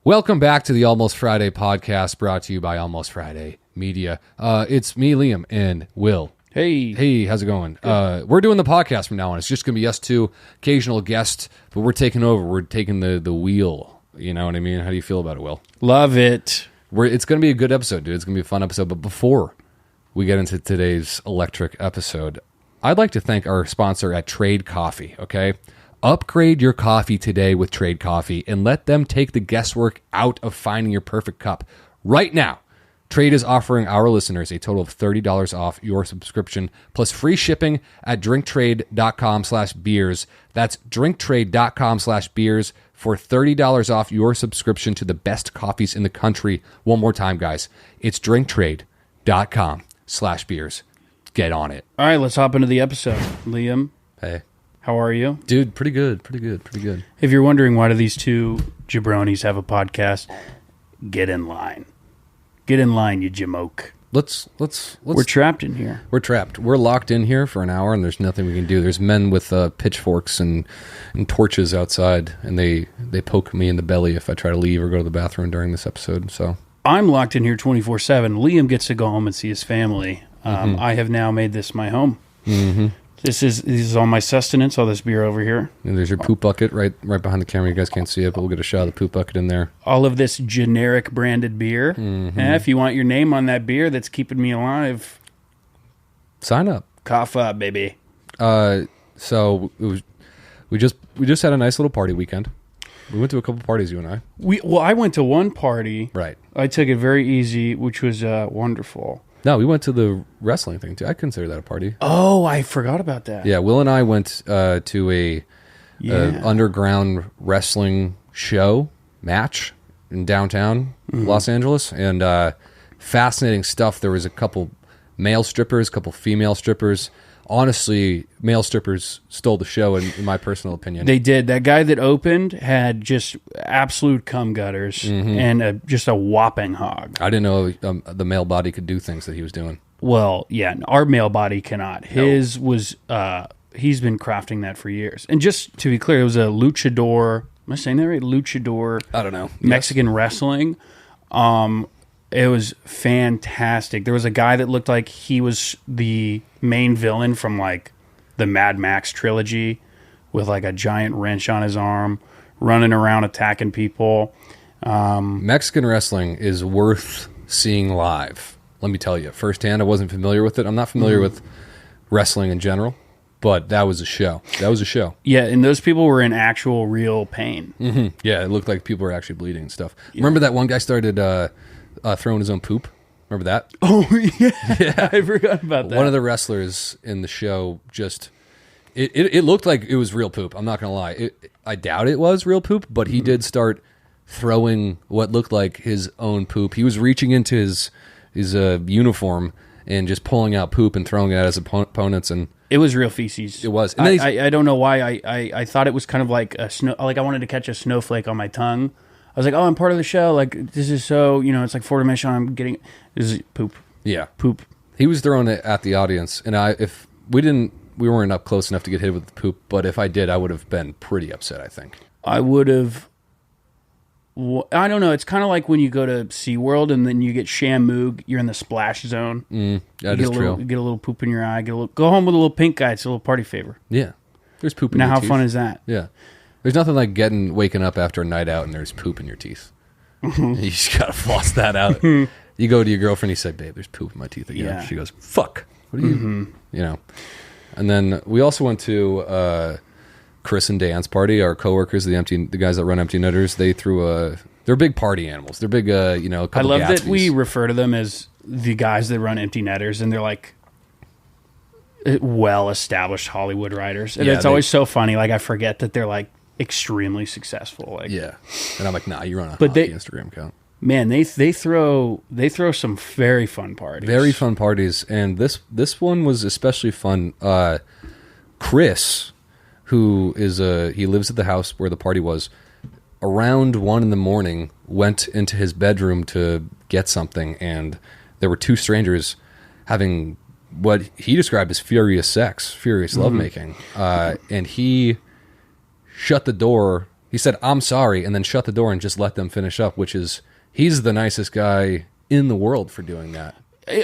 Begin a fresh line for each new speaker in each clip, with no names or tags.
Welcome back to the Almost Friday podcast, brought to you by Almost Friday Media. It's me, Liam, and Will.
Hey,
how's it going? We're doing the podcast from now on. It's just going to be us two, occasional guests, but we're taking over. We're taking the wheel. You know what I mean? How do you feel about it, Will?
Love it.
It's going to be a good episode, dude. It's going to be a fun episode. But before we get into today's electric episode, I'd like to thank our sponsor at Trade Coffee, okay? Upgrade your coffee today with Trade Coffee and let them take the guesswork out of finding your perfect cup. Right now, Trade is offering our listeners a total of $30 off your subscription plus free shipping at drinktrade.com/beers. That's drinktrade.com/beers for $30 off your subscription to the best coffees in the country. One more time, guys. It's drinktrade.com/beers. Get on it.
All right, let's hop into the episode. Liam,
Hey.
how are you?
Dude, pretty good.
If you're wondering why do these two jabronis have a podcast, get in line. Get in line, you jamoke.
Let's
We're trapped in here.
We're trapped. We're locked in here for an hour, and there's nothing we can do. There's men with pitchforks and torches outside, and they poke me in the belly if I try to leave or go to the bathroom during this episode. So
I'm locked in here 24/7. Liam gets to go home and see his family. I have now made this my home.
Mm-hmm.
This is all my sustenance, all this beer over here.
And there's your poop bucket right behind the camera. You guys can't see it, but we'll get a shot of the poop bucket in there.
All of this generic branded beer.
Mm-hmm.
And if you want your name on that beer that's keeping me alive,
sign up.
cough up, baby.
So we just had a nice little party weekend. We went to a couple parties, you and I.
I went to one party.
Right.
I took it very easy, which was wonderful.
No, we went to the wrestling thing too. I consider that a party.
Oh, I forgot about that.
Yeah, Will and I went to a underground wrestling match in downtown Los Angeles, and fascinating stuff. There was a couple male strippers, a couple female strippers. Honestly, male strippers stole the show, in my personal opinion.
They did. That guy that opened had just absolute cum gutters and just a whopping hog.
I didn't know the male body could do things that he was doing.
Well, yeah, our male body cannot. His was, he's been crafting that for years. And just to be clear, it was a luchador, am I saying that right? Luchador.
I don't know.
Mexican wrestling. It was fantastic. There was a guy that looked like he was the main villain from like the Mad Max trilogy with like a giant wrench on his arm, running around attacking people.
Mexican wrestling is worth seeing live. Let me tell you, firsthand, I wasn't familiar with it. I'm not familiar with wrestling in general, but that was a show.
Yeah, and those people were in actual real pain.
Mm-hmm. Yeah, it looked like people were actually bleeding and stuff. Yeah. Remember that one guy started throwing his own poop? Remember that?
Oh, yeah. I forgot about that.
One of the wrestlers in the show just... It looked like it was real poop. I'm not going to lie. I doubt it was real poop, but he did start throwing what looked like his own poop. He was reaching into his uniform and just pulling out poop and throwing it at his opponents. And
it was real feces.
It was.
And I don't know why. I thought it was kind of like a snow. Like I wanted to catch a snowflake on my tongue. I was like, oh, I'm part of the show. Like, this is so, it's like four dimensional. I'm getting, this is poop.
Yeah.
Poop.
He was throwing it at the audience. And if we weren't up close enough to get hit with the poop, but if I did, I would have been pretty upset, I think.
I would have, I don't know. It's kind of like when you go to SeaWorld and then you get shamoog, you're in the splash zone.
That is true.
You get a little poop in your eye, go home with a little pink eye. It's a little party favor.
Yeah. There's poop in your teeth.
Now, how fun is that?
Yeah. There's nothing like waking up after a night out and there's poop in your teeth. You just gotta floss that out. You go to your girlfriend, you say, babe, there's poop in my teeth again. Yeah. She goes, fuck. What are you? And then we also went to Chris and Dan's party, our coworkers, the guys that run Empty Netters. They they're big party animals. They're big, a couple
I love
Gatsby's.
that we refer to them as the guys that run Empty Netters, and they're like well-established Hollywood writers. And it's always so funny. Like, I forget that they're like extremely successful. Like,
yeah. And I'm like, nah, you run a hockey Instagram account.
Man, they throw some very fun parties.
Very fun parties. And this one was especially fun. Chris, who is he lives at the house where the party was, around 1 a.m, went into his bedroom to get something, and there were two strangers having what he described as furious sex, furious lovemaking. And he shut the door He said, "I'm sorry," and then shut the door and just let them finish up, which is, he's the nicest guy in the world for doing that.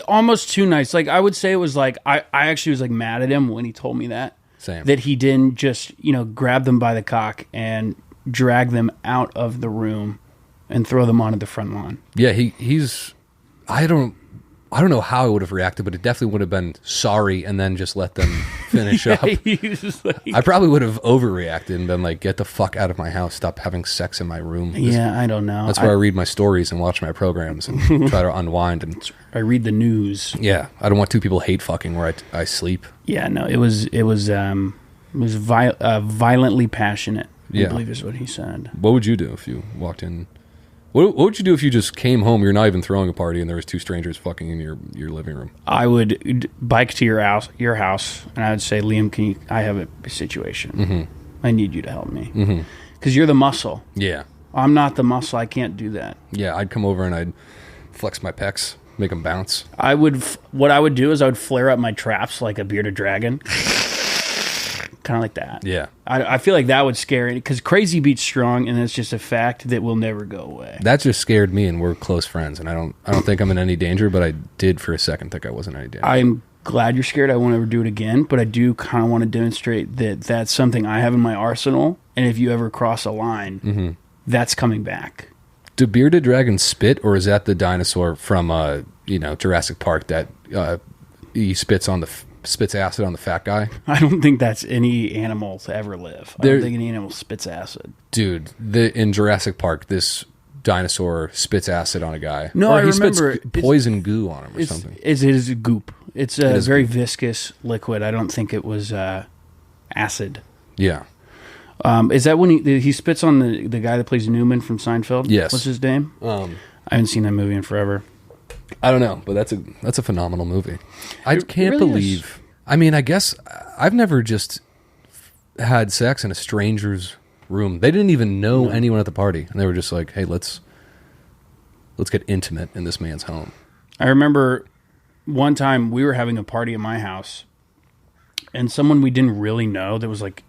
Almost too nice. Like, I would say it was like, I actually was like mad at him when he told me that.
Same.
That he didn't just, grab them by the cock and drag them out of the room and throw them onto the front lawn.
Yeah, he's... I don't know how I would have reacted, but it definitely would have been sorry and then just let them finish up. I probably would have overreacted and been like, get the fuck out of my house. Stop having sex in my room.
I don't know.
That's why I read my stories and watch my programs and try to unwind. And
I read the news.
Yeah, I don't want two people hate fucking where I sleep.
Yeah, no, it was violently passionate, I believe is what he said.
What would you do if you walked in? What would you do if you just came home, you're not even throwing a party, and there was two strangers fucking in your living room?
I would bike to your house, and I would say, Liam, I have a situation. Mm-hmm. I need you to help me. Because you're the muscle.
Yeah.
I'm not the muscle. I can't do that.
Yeah, I'd come over and I'd flex my pecs, make them bounce.
What I would do is I would flare up my traps like a bearded dragon. Kind of like that.
Yeah.
I feel like that would scare it, because crazy beats strong, and it's just a fact that will never go away.
That just scared me, and we're close friends, and I don't think I'm in any danger, but I did for a second think I wasn't in any danger.
I'm glad you're scared. I won't ever do it again, but I do kind of want to demonstrate that that's something I have in my arsenal, and if you ever cross a line, that's coming back.
Do bearded dragons spit, or is that the dinosaur from Jurassic Park that he spits acid on the fat guy?
I don't think that's any animal to ever live. I don't think any animal spits acid.
Dude, in Jurassic Park, this dinosaur spits acid on a guy.
No,
or
I remember.
Spits poison goo on him or something.
It is a goop. It's a very viscous liquid. I don't think it was acid.
Yeah.
Is that when he spits on the guy that plays Newman from Seinfeld?
Yes.
What's his name? I haven't seen that movie in forever.
I don't know, but that's a phenomenal movie. I can't
really
believe. Is. I mean, I guess I've never just had sex in a stranger's room. They didn't even know anyone at the party, and they were just like, "Hey, let's get intimate in this man's home."
I remember one time we were having a party at my house, and someone we didn't really know that was like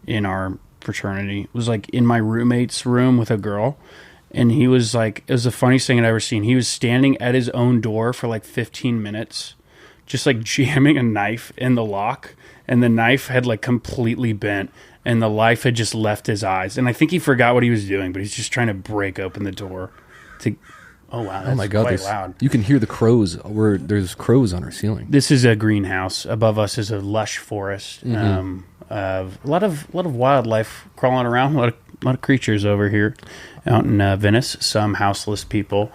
in our fraternity was like in my roommate's room with a girl. And he was like, it was the funniest thing I'd ever seen. He was standing at his own door for like 15 minutes, just like jamming a knife in the lock. And the knife had like completely bent, and the life had just left his eyes. And I think he forgot what he was doing, but he's just trying to break open the door to... Oh, wow. That's quite loud.
You can hear the crows. There's crows on our ceiling.
This is a greenhouse. Above us is a lush forest. Of a lot of wildlife crawling around. A lot of creatures over here. Out in Venice, some houseless people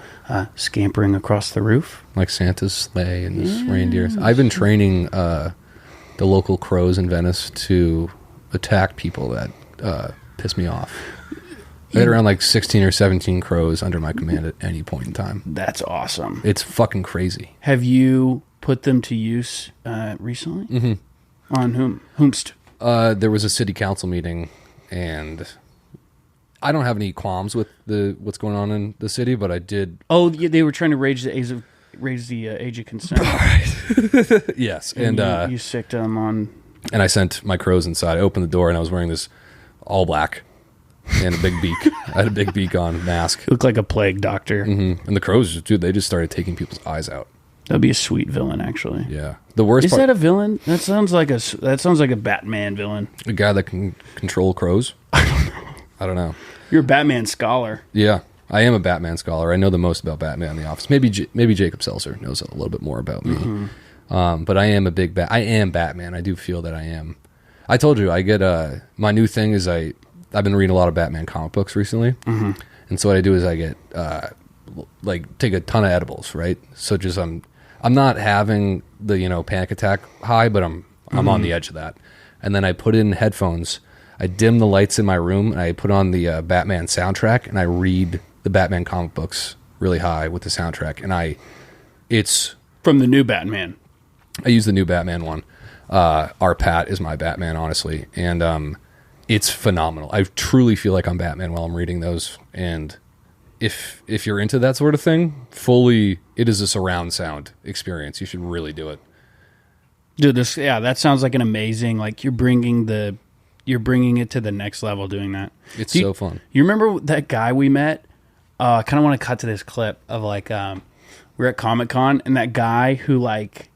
scampering across the roof.
Like Santa's sleigh and his reindeers. I've been training the local crows in Venice to attack people that piss me off. I had around like 16 or 17 crows under my command at any point in time.
That's awesome.
It's fucking crazy.
Have you put them to use recently? Mm-hmm. On whomst?
There was a city council meeting, and I don't have any qualms with what's going on in the city, but I did.
Oh, yeah, they were trying to raise the age of consent.
Yes,
and you sicked them on.
And I sent my crows inside. I opened the door, and I was wearing this all black and a big beak. I had a big beak on, mask.
You look like a plague doctor.
Mm-hmm. And the crows, dude, they just started taking people's eyes out.
That'd be a sweet villain, actually.
Yeah. The worst
is
part,
that a villain? That sounds like a Batman villain.
A guy that can control crows. I don't know.
You're a Batman scholar.
Yeah, I am a Batman scholar. I know the most about Batman in the office. Maybe Jacob Seltzer knows a little bit more about me. Mm-hmm. But I am I am Batman. I do feel that I am. I told you I get my new thing is I've been reading a lot of Batman comic books recently, mm-hmm. and so what I do is I get take a ton of edibles, right? So just I'm not having the panic attack high, but I'm on the edge of that, and then I put in headphones. I dim the lights in my room, and I put on the Batman soundtrack, and I read the Batman comic books really high with the soundtrack, and it's
from the new Batman.
I use the new Batman one. Our Pat is my Batman, honestly, and it's phenomenal. I truly feel like I'm Batman while I'm reading those, and if you're into that sort of thing, it is a surround sound experience. You should really do it.
Dude, that sounds like an amazing, like you're bringing the you're bringing it to the next level doing that.
It's so fun.
You remember that guy we met? I kind of want to cut to this clip of like we're at Comic-Con and that guy who like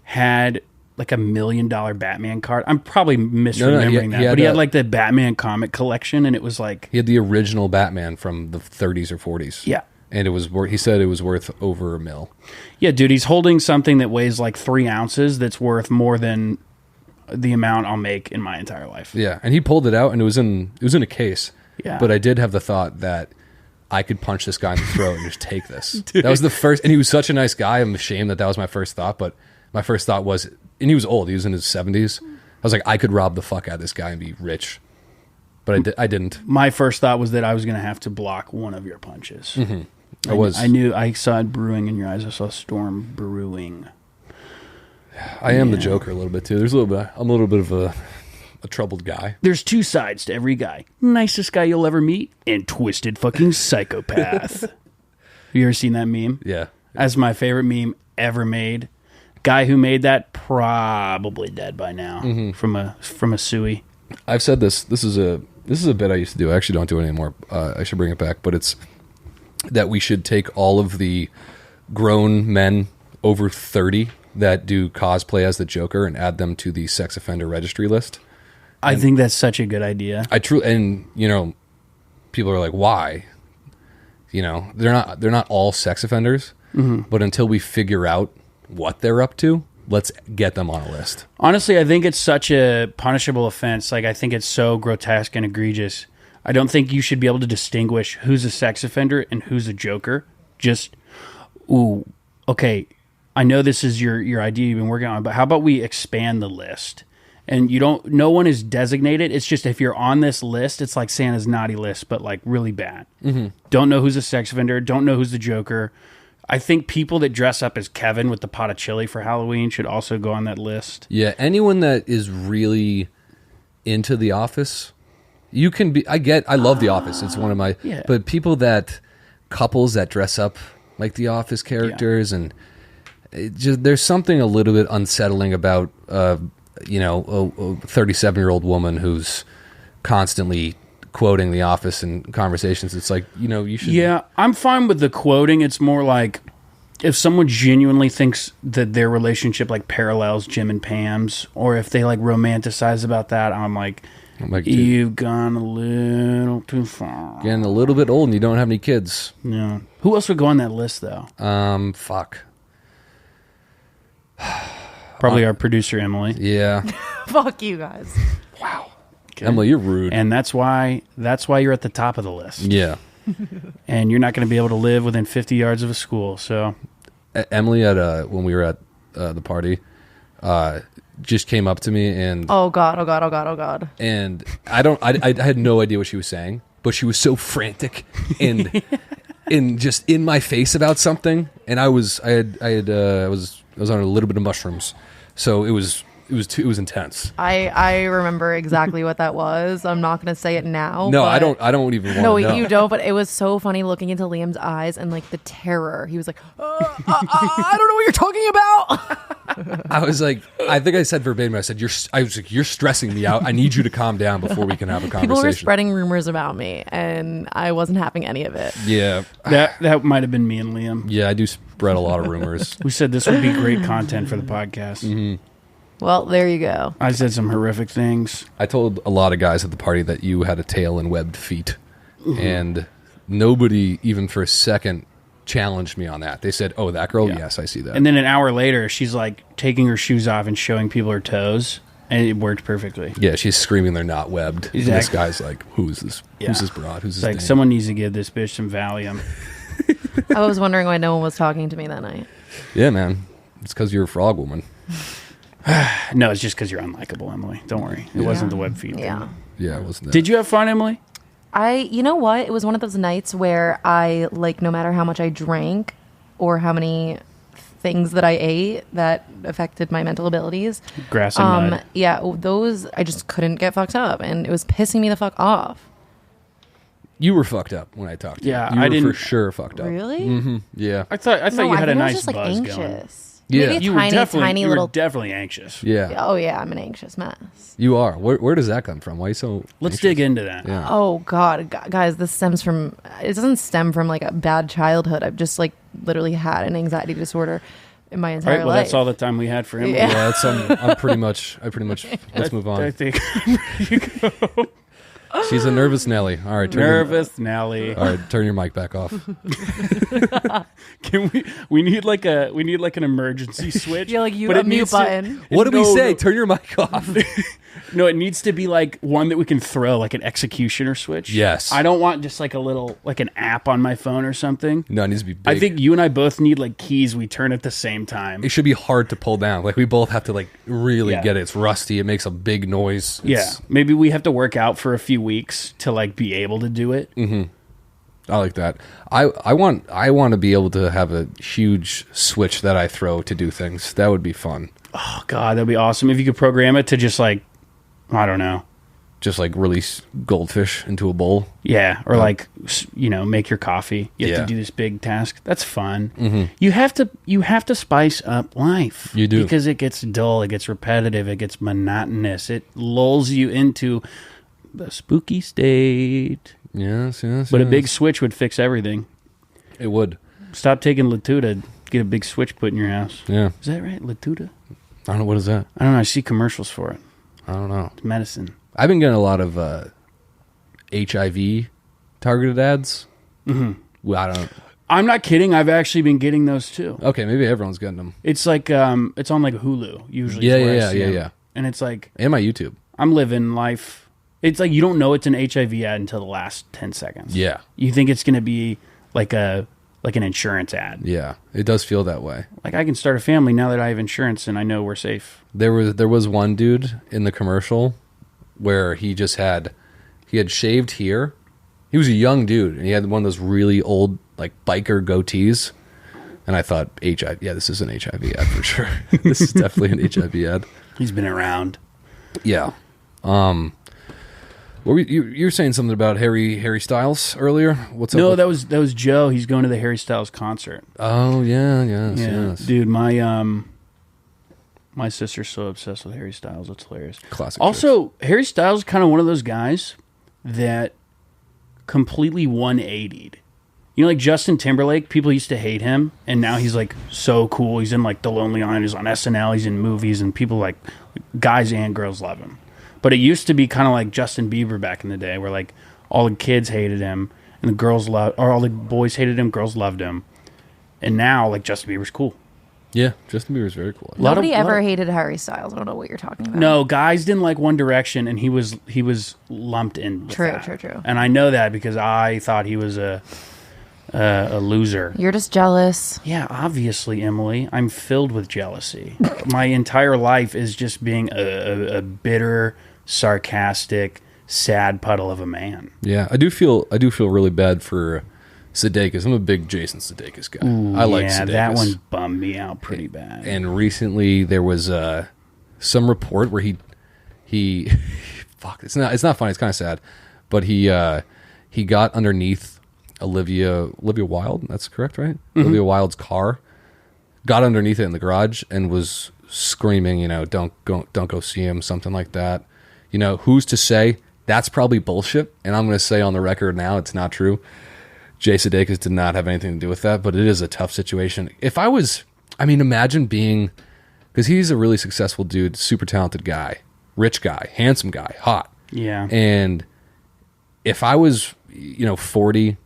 had like $1 million Batman card. I'm probably misremembering that, but he had like the Batman comic collection, and it was like
he had the original Batman from the 30s or 40s.
Yeah,
and it was he said it was worth over $1 million.
Yeah, dude, he's holding something that weighs like 3 ounces that's worth more than the amount I'll make in my entire life.
Yeah, and he pulled it out, and it was in a case.
Yeah,
but I did have the thought that I could punch this guy in the throat and just take this. Dude. That was the first, and he was such a nice guy. I'm ashamed that was my first thought, but my first thought was, and he was old. He was in his 70s. I was like, I could rob the fuck out of this guy and be rich, but I didn't.
My first thought was that I was going to have to block one of your punches.
Mm-hmm.
I knew. I saw it brewing in your eyes. I saw a storm brewing.
I am the Joker a little bit too. I'm a little bit of a troubled guy.
There's 2 sides to every guy. Nicest guy you'll ever meet and twisted fucking psychopath. Have you ever seen that meme?
Yeah.
That's my favorite meme ever made. Guy who made that probably dead by now from a suey.
I've said this. This is a bit I used to do. I actually don't do it anymore. I should bring it back, but it's that we should take all of the grown men over 30 that do cosplay as the Joker and add them to the sex offender registry list.
I think that's such a good idea.
And people are like, why? They're not all sex offenders, but until we figure out what they're up to, let's get them on a list.
Honestly, I think it's such a punishable offense. Like, I think it's so grotesque and egregious. I don't think you should be able to distinguish who's a sex offender and who's a Joker. Just, okay, I know this is your idea you've been working on, but how about we expand the list? And no one is designated. It's just if you're on this list, it's like Santa's naughty list, but like really bad. Mm-hmm. Don't know who's a sex offender. Don't know who's the Joker. I think people that dress up as Kevin with the pot of chili for Halloween should also go on that list.
Yeah, anyone that is really into The Office, you can be. I love The Office. It's one of my. Yeah. But couples that dress up like The Office characters, and there's something a little bit unsettling about. A 37-year-old woman who's constantly quoting The Office in conversations. It's like, you should...
Yeah, I'm fine with the quoting. It's more like if someone genuinely thinks that their relationship like parallels Jim and Pam's, or if they like romanticize about that, I'm like you've gone a little too far.
Getting a little bit old and you don't have any kids.
Yeah. Who else would go on that list, though?
Fuck.
Probably our producer, Emily.
Yeah.
Fuck you guys.
Wow. Okay.
Emily, you're rude.
And that's why you're at the top of the list.
Yeah.
And you're not going to be able to live within 50 yards of a school, so...
Emily, when we were at the party, just came up to me and...
Oh, God.
And I had no idea what she was saying, but she was so frantic and just in my face about something, and I was on a little bit of mushrooms, so it was intense.
I remember exactly what that was. I'm not going to say it now.
No, I don't even want to know.
No, you don't, but it was so funny looking into Liam's eyes and like the terror. He was like, I don't know what you're talking about.
I was like, I think I said verbatim, I was like, you're stressing me out. I need you to calm down before we can have a conversation.
People were spreading rumors about me and I wasn't having any of it.
Yeah.
That might have been me and Liam.
Yeah, I do spread a lot of rumors.
We said this would be great content for the podcast.
Mm-hmm.
Well, there you go.
I said some horrific things.
I told a lot of guys at the party that you had a tail and webbed feet. Mm-hmm. And nobody, even for a second, challenged me on that. They said, oh, that girl? Yeah. Yes, I see that.
And then an hour later, she's like taking her shoes off and showing people her toes. And it worked perfectly.
Yeah, she's screaming they're not webbed. Exactly. And this guy's like, who is this? Yeah. Who's this broad? Who's this
like, someone needs to give this bitch some Valium.
I was wondering why no one was talking to me that night.
Yeah, man. It's because you're a frog woman.
No, it's just because you're unlikable, Emily. Don't worry. It wasn't the web feed.
Yeah.
Yeah, it wasn't that.
Did you have fun, Emily?
You know what? It was one of those nights where I, like, no matter how much I drank or how many things that I ate that affected my mental abilities.
Grass and mud.
Yeah, those, I just couldn't get fucked up. And it was pissing me the fuck off.
You were fucked up when I talked to you.
Yeah,
you
I
were
didn't
for sure fucked up.
Really?
Mm-hmm. Yeah.
I thought you had a nice
just, like,
buzz
anxious.
going.
Yeah.
Maybe
You were
tiny,
definitely,
tiny
you
little.
were definitely anxious.
Yeah.
Oh yeah, I'm an anxious mess.
You are. Where does that come from? Why are you so
Let's
anxious?
dig into that.
Yeah.
Oh God, guys, this stems from. It doesn't stem from like a bad childhood. I've just like literally had an anxiety disorder in my
All
entire
right, well,
life.
that's all the time we had for him.
Yeah.
Yeah, I'm pretty much let's move
I
on.
think
She's a nervous Nelly. All right,
nervous Nelly.
All right, turn your mic back off.
Can we need like an emergency switch?
Yeah, like you
but
a
it
mute
needs to-
button.
What did we
No,
say?
no.
Turn your mic off.
No, it needs to be like one that we can throw, like an executioner switch.
Yes.
I don't want just like a little, like an app on my phone or something.
No, it needs to be big.
I think you and I both need like keys we turn at the same time.
it should be hard to pull down. Like we both have to like really
Yeah.
get it. It's rusty. It makes a big noise.
Yeah.
It's-
Maybe we have to work out for a few weeks to like be able to do it.
I like that. I want to be able to have a huge switch that I throw to do things. That would be fun.
Oh God, that'd be awesome if you could program it to just like, I don't know.
Just like release goldfish into a bowl.
Yeah, or like make your coffee. You have
Yeah.
to do this big task. That's fun. You have to spice up life.
You do.
because it gets dull, it gets repetitive, it gets monotonous. It lulls you into the spooky state.
Yes.
But a big switch would fix everything.
It would.
Stop taking Latuda. Get a big switch put in your house.
Yeah.
Is that right, Latuda?
I don't know what is that.
I don't know. I see commercials for it.
I don't know.
It's medicine.
I've been getting a lot of HIV targeted ads. Well, I don't.
I'm not kidding. I've actually been getting those too.
Okay, maybe everyone's getting them.
It's like it's on like Hulu usually.
Yeah,
is where I
yeah,
see
yeah,
'em.
yeah.
And it's like
And my YouTube.
I'm living life. It's like you don't know it's an HIV ad until the last 10 seconds.
Yeah,
You think it's going to be like an insurance ad.
yeah. It does feel that way.
Like I can start a family now that I have insurance and I know we're safe.
There was one dude in the commercial where he had shaved here. He was a young dude and he had one of those really old like biker goatees. And I thought HIV. Yeah, this is an HIV ad for sure. This is definitely an HIV ad.
He's been around.
Yeah. You were saying something about Harry Styles earlier. What's up?
No,
with-
that was Joe. He's going to the Harry Styles concert.
Oh yeah, yes.
Dude, my sister's so obsessed with Harry Styles. It's hilarious.
Classic.
Also, Harry Styles is kind of one of those guys that completely 180'd. You know, like Justin Timberlake, people used to hate him, and now he's like so cool. He's in like The Lonely Island, he's on SNL, he's in movies, and people like guys and girls love him. But it used to be kind of like Justin Bieber back in the day, where like all the kids hated him, and the girls or all the boys hated him, girls loved him. And now, like Justin Bieber's cool.
Yeah, Justin Bieber's very cool.
Nobody ever hated Harry Styles. I don't know what you're talking about.
No, guys didn't like One Direction, and he was lumped in. With
True,
that.
true.
And I know that because I thought he was a loser.
You're just jealous.
Yeah, obviously, Emily. I'm filled with jealousy. My entire life is just being a bitter, sarcastic, sad puddle of a man.
Yeah, I do feel really bad for Sudeikis. I'm a big Jason Sudeikis guy. I like Sudeikis.
that one bummed me out pretty bad.
And recently there was some report where he fuck. It's not funny. It's kind of sad, but he got underneath Olivia Wilde. That's correct, right? Mm-hmm. Olivia Wilde's car. Got underneath it in the garage and was screaming, don't go see him, something like that. Who's to say that's probably bullshit? And I'm going to say on the record now, it's not true. Jay Sudeikis did not have anything to do with that, but it is a tough situation. Imagine being, because he's a really successful dude, super talented guy, rich guy, handsome guy, hot.
Yeah.
And if I was, 40,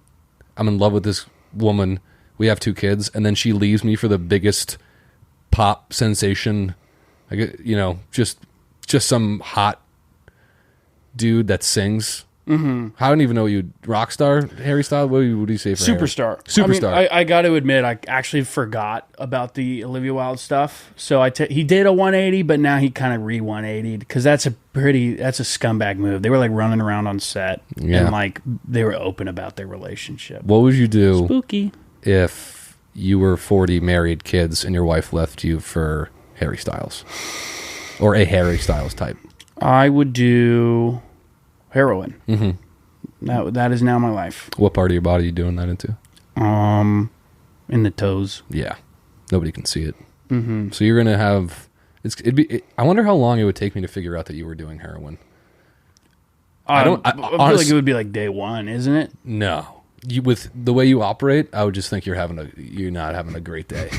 I'm in love with this woman, we have 2 kids, and then she leaves me for the biggest pop sensation, just some hot dude that sings. Mm-hmm. I don't even know you. Rock star Harry Styles. What do you say for
Superstar?
Harry? Superstar.
I got to admit, I actually forgot about the Olivia Wilde stuff. So he did a 180, but now he kind of re-180'd because that's a scumbag move. They were like running around on set and like they were open about their relationship.
What would you do
Spooky.
if you were 40, married, kids, and your wife left you for Harry Styles or a Harry Styles type?
I would do heroin. Mm-hmm. That is now my life.
What part of your body are you doing that into?
In the toes.
Yeah. Nobody can see it. Mm-hmm. So you're gonna have I wonder how long it would take me to figure out that you were doing heroin.
I feel like it would be like day one, isn't it?
No, with the way you operate, I would just think you're not having a great day.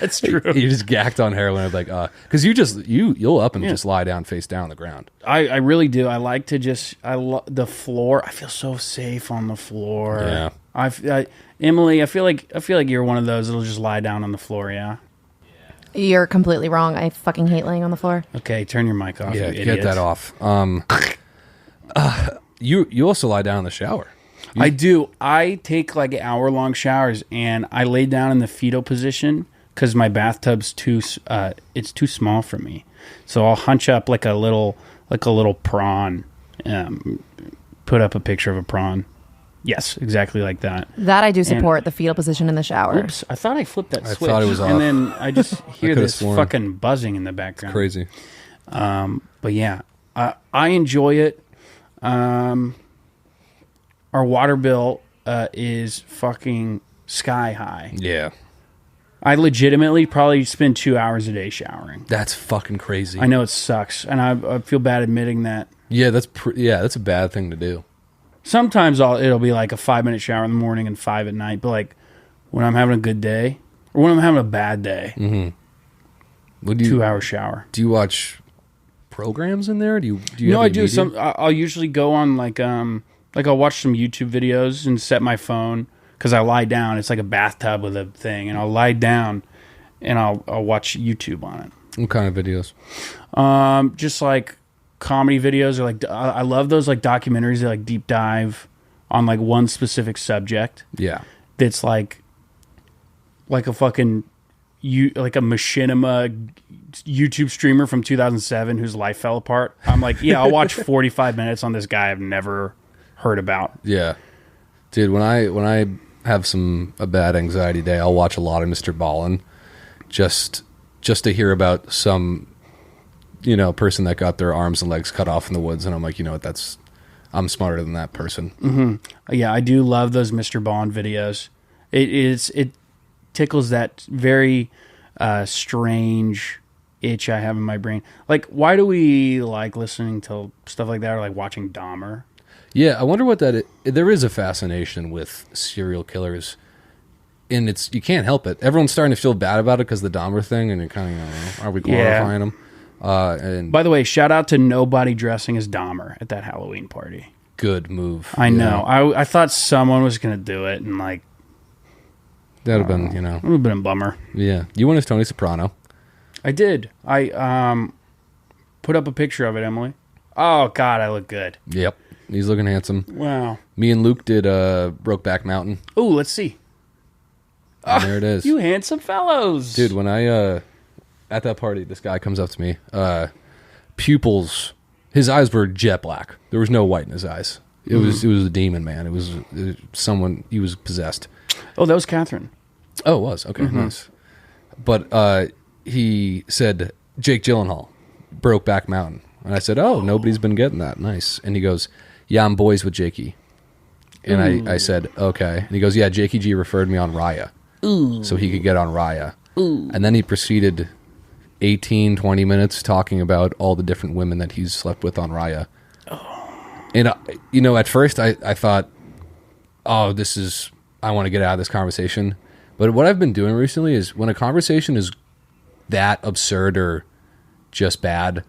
That's true.
You just gacked on heroin, like, because you'll up and just lie down, face down on the ground.
I really do. I like to the floor. I feel so safe on the floor.
Yeah.
Emily, I feel like you're one of those that'll just lie down on the floor. Yeah.
You're completely wrong. I fucking hate laying on the floor.
Okay, turn your mic off.
Yeah,
you
get
idiot.
that off. You also lie down in the shower.
I do. I take like hour-long showers, and I lay down in the fetal position because my bathtub's too small for me. So I'll hunch up like a little prawn. Put up a picture of a prawn. Yes, exactly like that.
That I do support, the fetal position in the shower.
Oops, I thought I flipped that switch.
I thought it was off.
And then I just hear this
sworn.
fucking buzzing in the background.
Crazy.
But yeah, I enjoy it. Our water bill is fucking sky high.
Yeah.
I legitimately probably spend 2 hours a day showering.
That's fucking crazy.
I know it sucks, and I feel bad admitting that.
Yeah, that's a bad thing to do.
Sometimes it'll be like a 5-minute shower in the morning and 5 at night. But like when I'm having a good day or when I'm having a bad day, 2 hour shower.
Do you watch programs in there? Do you?
No,
have
I
any
do.
media?
I'll usually go on like I'll watch some YouTube videos and set my phone because I lie down. It's like a bathtub with a thing, and I'll lie down and I'll watch YouTube on it.
What kind of videos?
Just like comedy videos, or like I love those like documentaries that like deep dive on like one specific subject.
Yeah,
that's like a fucking like a machinima YouTube streamer from 2007 whose life fell apart. I'm like, yeah, I'll watch 45 minutes on this guy I've never heard about.
Yeah, dude. When I have a bad anxiety day, I'll watch a lot of Mr. Ballin, just to hear about some person that got their arms and legs cut off in the woods, and I'm like, you know what, I'm smarter than that person.
Mm-hmm. Yeah, I do love those Mr. Bond videos. It tickles that very strange itch I have in my brain. Like, why do we like listening to stuff like that, or like watching Dahmer?
Yeah, I wonder what that is. There is a fascination with serial killers, and you can't help it. Everyone's starting to feel bad about it because the Dahmer thing, and you're kind of, are we glorifying them? And
by the way, shout out to nobody dressing as Dahmer at that Halloween party.
Good move.
I know. I thought someone was going to do it, and like
that would have been,
it would have been a bummer.
Yeah, you went as Tony Soprano.
I did. I put up a picture of it, Emily. Oh God, I look good.
Yep, he's looking handsome.
Wow.
Me and Luke did Brokeback Mountain.
Oh, let's see.
And there it is.
You handsome fellows,
dude. When I at that party, this guy comes up to me. Pupils, his eyes were jet black. There was no white in his eyes. It was a demon, man. It was someone. He was possessed.
Oh, that was Catherine.
Oh, it was. Okay, nice. But he said, Jake Gyllenhaal, Brokeback Mountain. And I said, oh, nobody's been getting that. Nice. And he goes, yeah, I'm boys with Jakey. And I said, okay. And he goes, yeah, Jakey G referred me on Raya.
Ooh.
So he could get on Raya.
Ooh.
And then he proceeded 18, 20 minutes talking about all the different women that he's slept with on Raya. Oh. And, at first I thought, oh, I want to get out of this conversation. But what I've been doing recently is when a conversation is that absurd or just bad,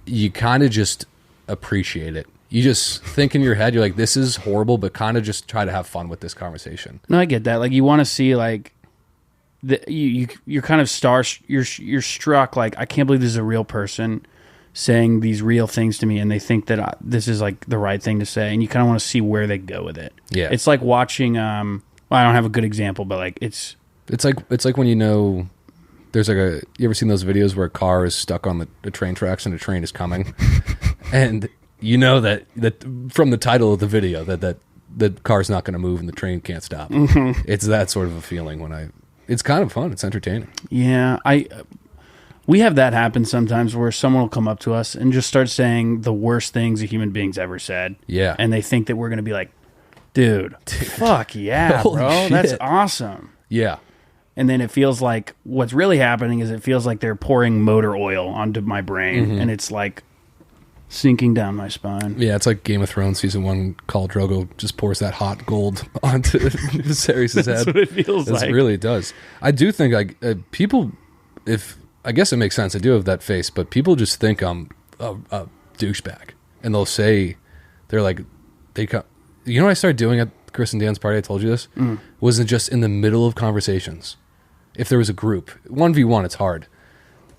you kind of just appreciate it. You just think in your head, you're like, this is horrible, but kind of just try to have fun with this conversation.
No, I get that. Like, you want to see, like, you're kind of you're struck, like, I can't believe this is a real person saying these real things to me, and they think that this is, like, the right thing to say, and you kind of want to see where they go with it.
Yeah.
It's like watching, I don't have a good example, but, like, it's
like when there's like you ever seen those videos where a car is stuck on the train tracks and a train is coming? And you know that from the title of the video that the car's not going to move and the train can't stop. Mm-hmm. It's that sort of a feeling it's kind of fun. It's entertaining.
Yeah. We have that happen sometimes where someone will come up to us and just start saying the worst things a human being's ever said.
Yeah.
And they think that we're going to be like, dude, fuck yeah, bro.
Shit.
That's awesome.
Yeah.
And then it feels like what's really happening is it feels like they're pouring motor oil onto my brain, and it's like sinking down my spine.
Yeah, it's like Game of Thrones season 1. Khal Drogo just pours that hot gold onto Viserys' head.
That's what it feels like.
It really does. I do think like people, if I guess it makes sense. I do have that face, but people just think I'm a douchebag, and they'll say they're like they come. You know what I started doing at Chris and Dan's party? I told you this. Wasn't just in the middle of conversations. If there was a group, 1v1, it's hard.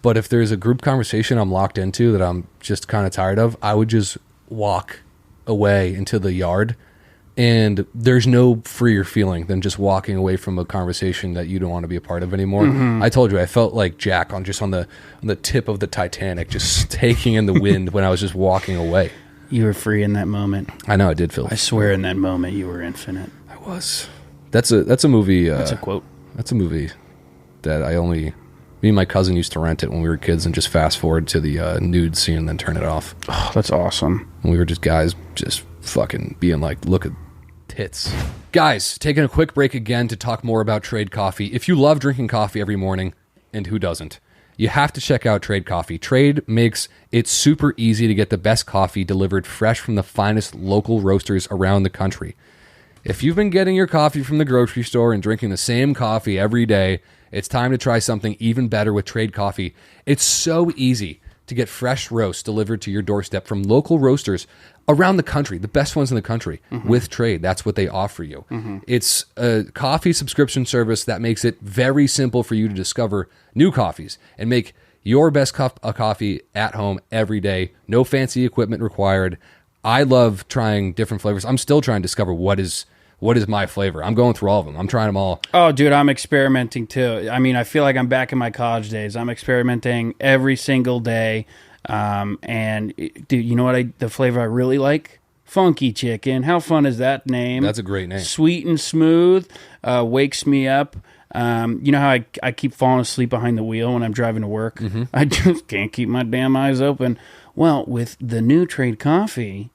But if there's a group conversation I'm locked into that I'm just kind of tired of, I would just walk away into the yard. And there's no freer feeling than just walking away from a conversation that you don't want to be a part of anymore. I told you, I felt like Jack on the tip of the Titanic, just taking in the wind when I was just walking away.
You were free in that moment.
I know, I did feel.
I swear in that moment you were infinite.
I was. That's a movie.
That's a quote.
That's a movie that me and my cousin used to rent it when we were kids and just fast forward to the nude scene and then turn it off.
Oh, that's awesome.
And we were just guys just fucking being like, look at tits. Guys, taking a quick break again to talk more about Trade Coffee. If you love drinking coffee every morning, and who doesn't, you have to check out Trade Coffee. Trade makes it super easy to get the best coffee delivered fresh from the finest local roasters around the country. If you've been getting your coffee from the grocery store and drinking the same coffee every day, it's time to try something even better with Trade Coffee. It's so easy to get fresh roasts delivered to your doorstep from local roasters around the country, the best ones in the country, with Trade. That's what they offer you. It's a coffee subscription service that makes it very simple for you to discover new coffees and make your best cup of coffee at home every day. No fancy equipment required. I love trying different flavors. I'm still trying to discover what is my flavor. I'm going through all of them. I'm trying them all.
Oh, dude, I'm experimenting too. I mean, I feel like I'm back in my college days. I'm experimenting every single day. And dude, you know what? The flavor I really like? Funky Chicken. How fun is that name?
That's a great name.
Sweet and smooth. Wakes me up. You know how I keep falling asleep behind the wheel when I'm driving to work? I just can't keep my damn eyes open. Well, with the new Trade Coffee,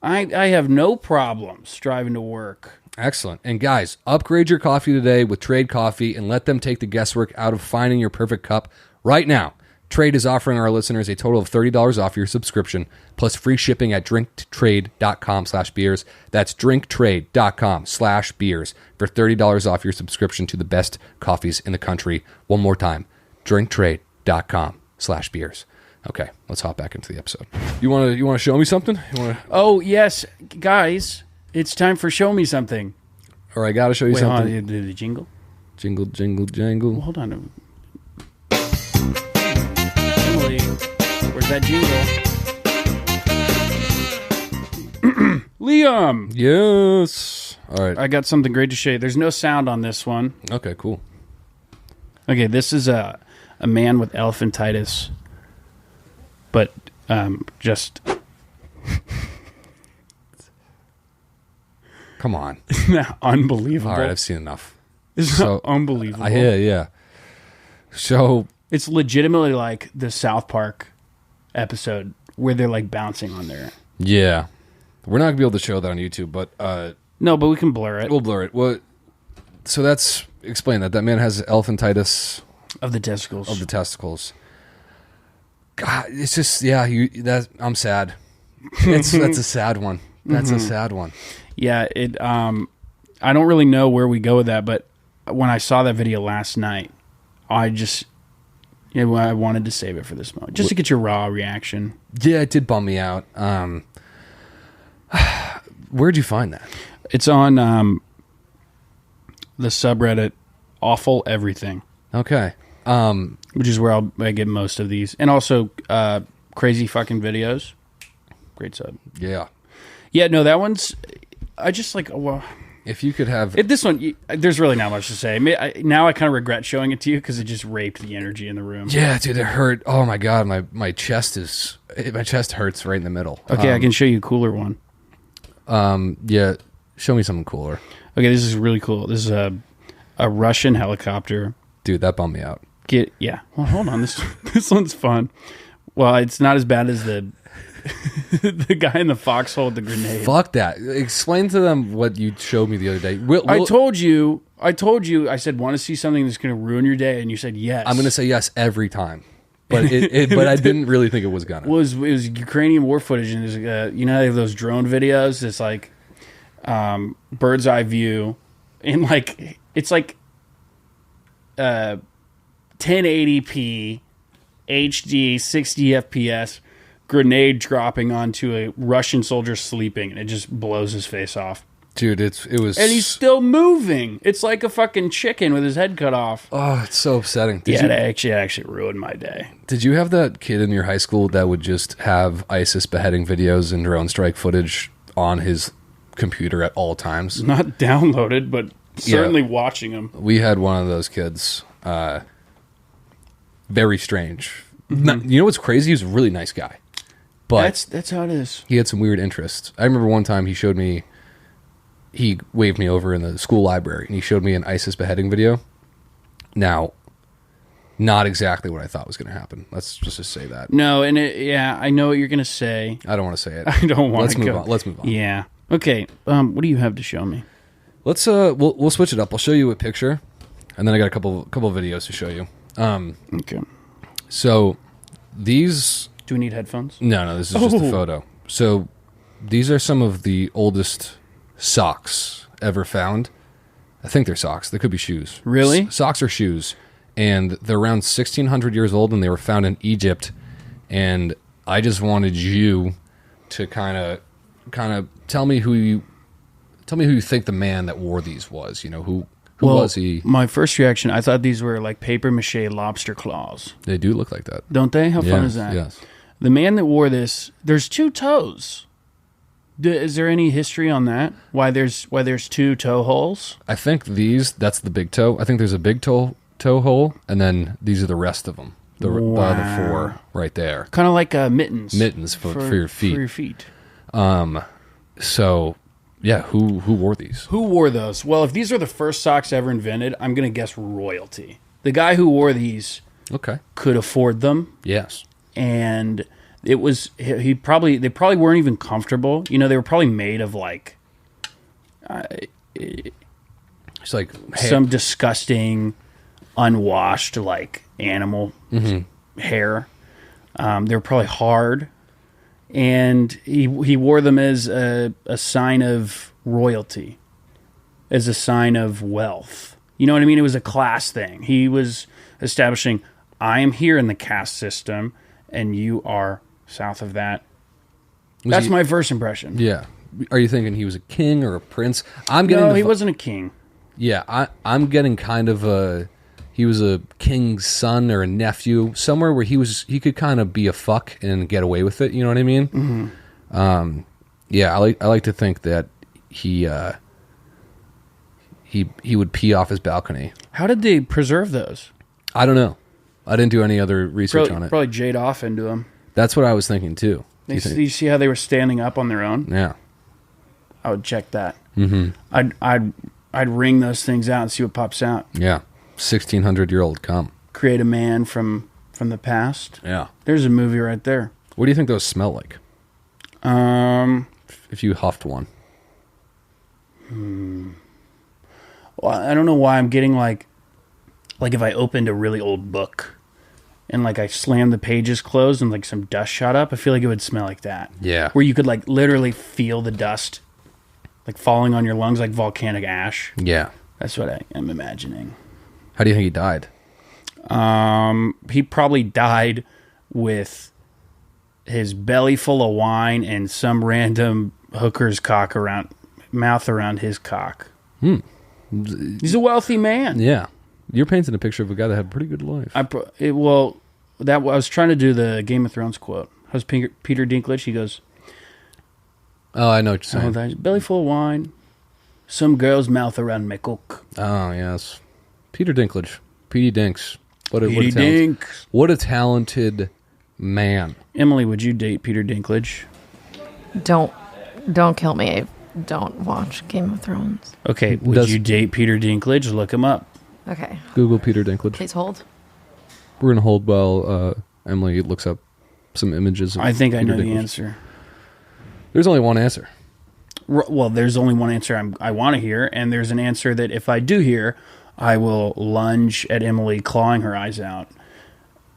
I have no problems driving to work.
Excellent. And guys, upgrade your coffee today with Trade Coffee and let them take the guesswork out of finding your perfect cup right now. Trade is offering our listeners a total of $30 off your subscription, plus free shipping at drinktrade.com/beers. That's drinktrade.com/beers for $30 off your subscription to the best coffees in the country. One more time, drinktrade.com/beers. Okay, let's hop back into the episode. You want to show me something?
Oh, yes, guys, it's time for Show Me Something.
Or I got to show you
Wait,
something.
Hold on, the jingle?
Jingle, jingle, jangle.
Well, hold on. Emily, where's that jingle? Liam!
Yes. All right.
I got something great to show you. There's no sound on this one.
Okay, cool.
Okay, this is a man with elephantitis. But just...
Come on.
Isn't that unbelievable?
All right, I've seen enough.
Isn't that unbelievable?
Yeah. So...
It's legitimately like the South Park episode where they're like bouncing on there.
Yeah. We're not going to be able to show that on YouTube, but...
No, but we can blur it.
We'll blur it. Well, so that's... Explain that. That man has elephantitis...
Of the testicles.
Of the testicles. God, it's just... I'm sad. That's a sad one. That's a sad one.
Yeah, it. I don't really know where we go with that, but when I saw that video last night, I wanted to save it for this moment, just to get your raw reaction.
Yeah, it did bum me out. Where'd you find that?
It's on the subreddit Awful Everything.
Okay.
Which is where I get most of these. And also Crazy Fucking Videos. Great sub.
Yeah.
Yeah, no, that one's... I just like... Well,
if you could have...
This one, there's really not much to say. Now I kind of regret showing it to you because it just raped the energy in the room.
Yeah, dude, it hurt. Oh, my God. My chest hurts right in the middle.
Okay, I can show you a cooler one.
Yeah, show me something cooler.
Okay, this is really cool. This is a Russian helicopter.
Dude, that bummed me out.
Well, hold on. This one's fun. Well, it's not as bad as the the guy in the foxhole with the grenade.
Fuck that. Explain to them what you showed me the other day.
I told you, I said, want to see something that's going to ruin your day? And you said yes.
I'm going to say yes every time. But but I didn't really think it was gonna.
It was Ukrainian war footage, and there's you know, they have those drone videos. It's like bird's eye view, and like it's like 1080p HD 60 FPS grenade dropping onto a Russian soldier sleeping, and it just blows his face off.
Dude, it was...
And he's still moving. It's like a fucking chicken with his head cut off.
Oh, it's so upsetting.
It actually ruined my day.
Did you have that kid in your high school that would just have ISIS beheading videos and drone strike footage on his computer at all times?
Not downloaded, but certainly watching them.
We had one of those kids. Very strange. You know what's crazy? He was a really nice guy. But
that's how it is.
He had some weird interests. I remember one time he waved me over in the school library, and he showed me an ISIS beheading video. Now, not exactly what I thought was going to happen. Let's just say that.
No, and I know what you're going to say.
I don't want to say it.
I don't want to
move on. Let's move on.
Yeah. Okay. What do you have to show me?
Let's we'll switch it up. I'll show you a picture, and then I got a couple of videos to show you.
Okay.
So these.
Do we need headphones?
No. This is just a photo. So these are some of the oldest socks ever found. I think they're socks. They could be shoes.
Really?
Socks or shoes. And they're around 1,600 years old, and they were found in Egypt. And I just wanted you to kind of tell me who you think the man that wore these was. You know, who was he?
My first reaction, I thought these were like paper mache lobster claws.
They do look like that.
Don't they? How fun is that?
Yes.
The man that wore this, there's 2 toes. Is there any history on that? Why there's 2 toe holes?
I think that's the big toe. I think there's a big toe hole, and then these are the rest of them. The other 4 right there.
Kind of like mittens.
Mittens for your feet.
For your feet.
So, yeah, who wore these?
Who wore those? Well, if these are the first socks ever invented, I'm going to guess royalty. The guy who wore these could afford them.
Yes.
And it was they probably weren't even comfortable. You know, they were probably made of like
it's like
some disgusting unwashed like animal hair. They were probably hard, and he wore them as a sign of royalty, as a sign of wealth. You know what I mean? It was a class thing. He was establishing, I am here in the caste system, and you are south of that. That's my first impression.
Yeah. Are you thinking he was a king or a prince?
No, he wasn't a king.
Yeah, I'm getting kind of he was a king's son or a nephew, somewhere where he could kind of be a fuck and get away with it. You know what I mean? Mm-hmm. Yeah, I like to think that he would pee off his balcony.
How did they preserve those?
I don't know. I didn't do any other research on it.
Probably jade off into them.
That's what I was thinking too.
You see how they were standing up on their own?
Yeah.
I would check that. Mm-hmm. I'd wring those things out and see what pops out.
Yeah. 1,600-year-old cum.
Create a man from the past.
Yeah.
There's a movie right there.
What do you think those smell like? If you huffed one.
Well, I don't know why I'm getting like if I opened a really old book and like I slammed the pages closed and like some dust shot up, I feel like it would smell like that.
Yeah.
Where you could like literally feel the dust like falling on your lungs like volcanic ash.
Yeah.
That's what I am imagining.
How do you think he died?
He probably died with his belly full of wine and some random hooker's mouth around his cock. He's a wealthy man.
Yeah. You're painting a picture of a guy that had a pretty good life.
I was trying to do the Game of Thrones quote. How's Peter Dinklage? He goes,
oh, I know what you're saying.
Belly full of wine, some girl's mouth around my cock.
Oh, yes. Peter Dinklage. Petey Dinks. What a talented man.
Emily, would you date Peter Dinklage?
Don't kill me. I don't watch Game of Thrones.
Okay, would you date Peter Dinklage? Look him up.
Okay.
Google Peter Dinklage.
Please hold.
We're going to hold while Emily looks up some images?
I think I know the
Dinklage?
answer.
There's only one answer.
Well, there's only one answer I want to hear, and there's an answer that if I do hear, I will lunge at Emily, clawing her eyes out,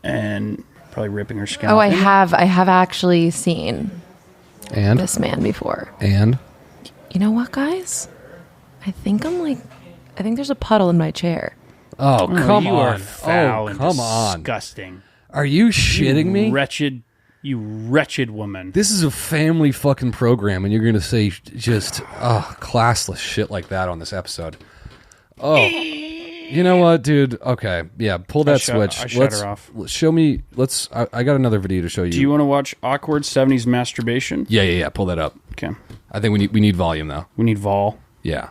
and probably ripping her skin
Oh,
off.
I have actually seen
And
this man before.
and
You know what, guys? I think there's a puddle in my chair.
oh, come
you
on!
are foul
Oh,
and
come on!
disgusting.
Are you shitting me?
You wretched woman.
This is a family fucking program, and you're going to say just classless shit like that on this episode. Oh, you know what, dude? Okay, yeah, pull that switch.
I shut her off.
Show me. I got another video to show you.
Do you want to watch awkward 70s masturbation?
Yeah. Pull that up.
Okay.
I think we need volume though.
We need vol.
Yeah.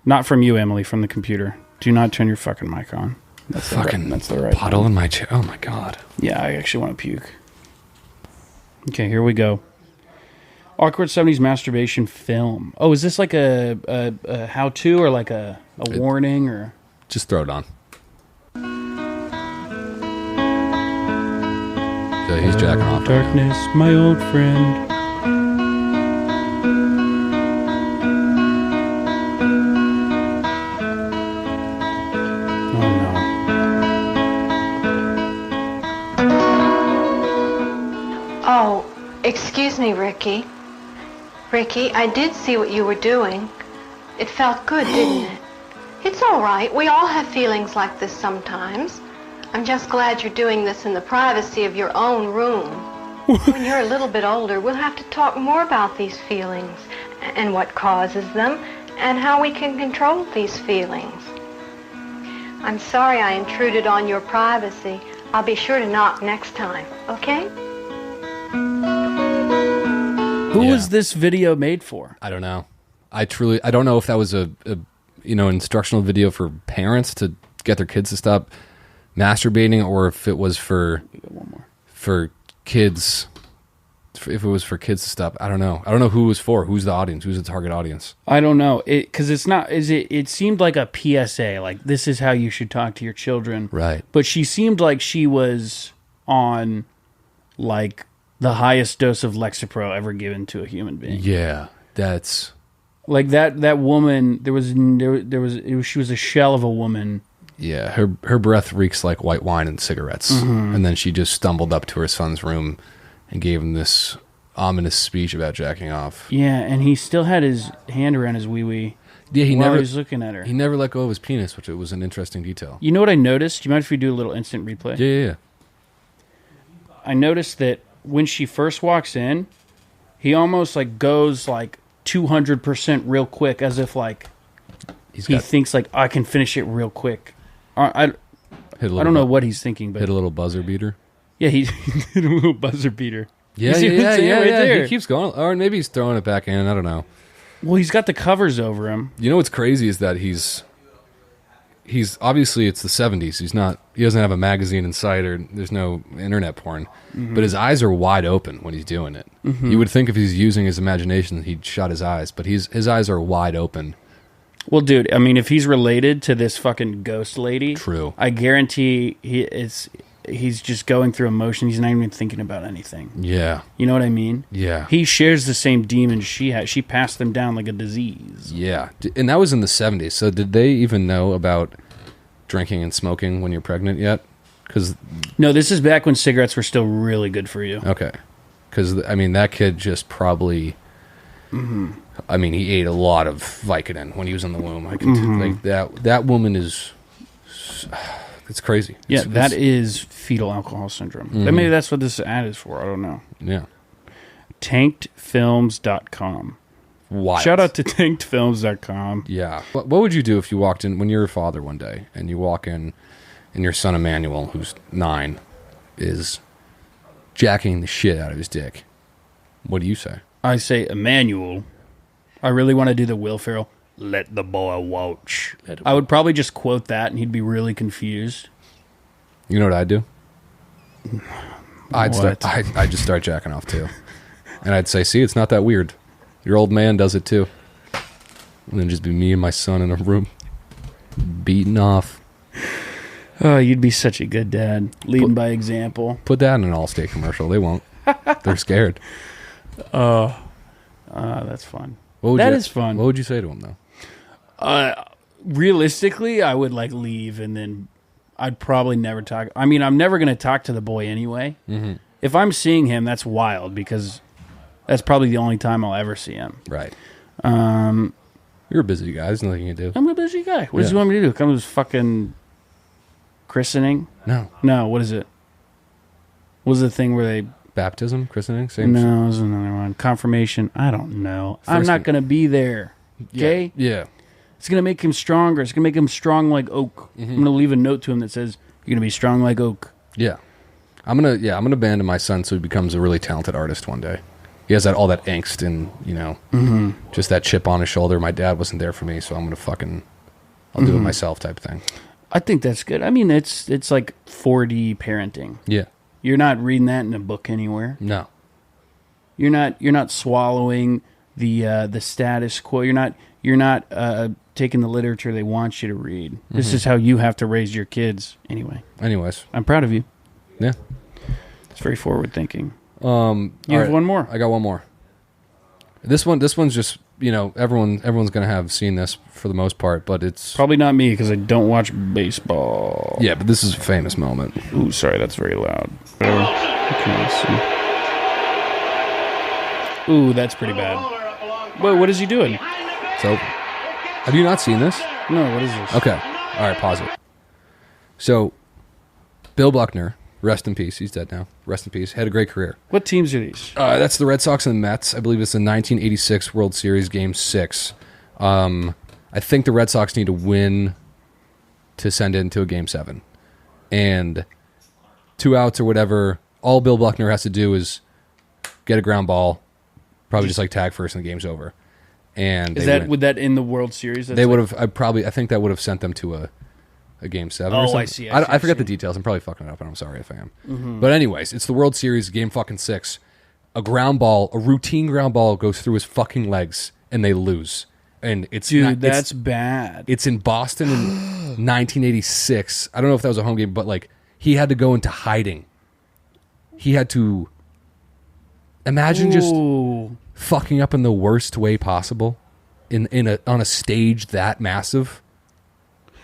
Not from you, Emily, from the computer. Do not turn your fucking mic on. That's the right
puddle
thing.
in my chair. Oh my god.
Yeah, I actually want to puke. Okay, here we go. Awkward 70s masturbation film. Oh, is this like a how-to or like a warning or?
Just throw it on. So he's jacking off.
Darkness, my old friend. Oh no.
Oh, excuse me, Ricky. Ricky, I did see what you were doing. It felt good, didn't it? It's all right. We all have feelings like this sometimes. I'm just glad you're doing this in the privacy of your own room. When you're a little bit older, we'll have to talk more about these feelings and what causes them and how we can control these feelings. I'm sorry I intruded on your privacy. I'll be sure to knock next time, okay?
Who
Yeah.
was this video made for?
I don't know. I don't know if that was a instructional video for parents to get their kids to stop masturbating, or if it was for kids. If it was for kids to stop, I don't know. I don't know who it was for. Who's the audience? Who's the target audience?
I don't know. Because it's not. It seemed like a PSA. Like, this is how you should talk to your children.
Right.
But she seemed like she was on, like, the highest dose of Lexapro ever given to a human being.
Yeah, that's
Like that woman. She was a shell of a woman.
yeah. Her breath reeks like white wine and cigarettes. And then she just stumbled up to her son's room and gave him this ominous speech about jacking off.
Yeah, and he still had his hand around his wee wee.
Yeah, he
While he was looking at her.
He never let go of his penis, which was an interesting detail.
You know what I noticed? Do you mind if we do a little instant replay?
Yeah.
I noticed that when she first walks in, he almost like goes like 200% real quick, as if like he thinks like I can finish it real quick. I don't know what he's thinking, but
hit a little buzzer beater.
yeah, he hit a little buzzer beater.
Yeah,
You see what I'm saying? Right there.
He keeps going, or maybe he's throwing it back in. I don't know.
Well, he's got the covers over him.
You know what's crazy is that he's obviously it's the 70s. He doesn't have a magazine in sight, or there's no internet porn. But his eyes are wide open when he's doing it. You would think if he's using his imagination, he'd shut his eyes, but his eyes are wide open.
Well, dude, I mean, if he's related to this fucking ghost lady,
True.
I guarantee he's just going through emotion. He's not even thinking about anything.
Yeah.
You know what I mean?
Yeah.
He shares the same demons she has. She passed them down like a disease.
Yeah. And that was in the 70s. So did they even know about drinking and smoking when you're pregnant yet? Because
No, this is back when cigarettes were still really good for you.
okay. Because, I mean, that kid just probably... I mean, he ate a lot of Vicodin when he was in the womb. I can like that woman is... It's crazy.
Yeah, that is fetal alcohol syndrome. But maybe that's what this ad is for. I don't know.
Yeah.
Tankedfilms.com.
Wild.
Shout out to tankedfilms.com.
Yeah. What would you do if you walked in, when you're a father one day, and you walk in, and your son Emmanuel, who's 9, is jacking the shit out of his dick? What do you say?
I say, Emmanuel, I really want to do the Will Ferrell, let the boy watch. I would probably just quote that, and he'd be really confused.
You know what I'd do? I'd
What?
just start jacking off too, and I'd say, "See, it's not that weird. Your old man does it too." And then just be me and my son in a room, beating off.
Oh, you'd be such a good dad, leading by example.
Put that in an Allstate commercial. They won't. They're scared.
That's fun.
That
is fun.
What would you say to them, though?
Realistically, I would like leave and then I'd probably never talk. I mean, I'm never going to talk to the boy anyway. Mm-hmm. If I'm seeing him, that's wild because that's probably the only time I'll ever see him.
Right. You're a busy guy. There's nothing you can do.
I'm a busy guy. What does he want me to do? Come to his fucking christening? No. What is it? What was the thing where they...
Baptism? Christening? Same
No, there's another one. Confirmation. I don't know. I'm not going to be there. Okay?
Yeah.
It's going to make him stronger. It's going to make him strong like oak. Mm-hmm. I'm going to leave a note to him that says, you're going to be strong like oak.
Yeah. I'm gonna abandon my son so he becomes a really talented artist one day. He has all that angst and, just that chip on his shoulder. My dad wasn't there for me, so I'm going to I'll do it myself type thing.
I think that's good. I mean, it's like 4D parenting.
Yeah.
You're not reading that in a book anywhere.
No.
You're not swallowing the status quo. You're not taking the literature they want you to read. This is how you have to raise your kids
Anyways.
I'm proud of you.
Yeah.
It's very forward thinking. You
right.
have one more.
I got one more. This one's just, everyone's going to have seen this for the most part, but it's
Probably not me because I don't watch baseball.
Yeah, but this is a famous moment.
Ooh, sorry, that's very loud. Ooh, that's pretty bad. Wait, what is he doing?
So, have you not seen this?
No, what is this?
Okay. All right, pause it. So, Bill Buckner, rest in peace. He's dead now. Rest in peace. Had a great career.
What teams are these?
That's the Red Sox and the Mets. I believe it's the 1986 World Series Game 6. I think the Red Sox need to win to send it into a Game 7. And 2 outs or whatever, all Bill Buckner has to do is get a ground ball, probably just like tag first and the game's over. And
would that in the World Series?
They would have. I think that would have sent them to a Game 7.
Oh,
or something.
I see.
I forget the details. I'm probably fucking it up, and I'm sorry if I am. Mm-hmm. But anyways, it's the World Series Game fucking 6. A routine ground ball goes through his fucking legs, and they lose. And it's
that's bad.
It's in Boston in 1986. I don't know if that was a home game, but like he had to go into hiding. He had to imagine just fucking up in the worst way possible on a stage that massive.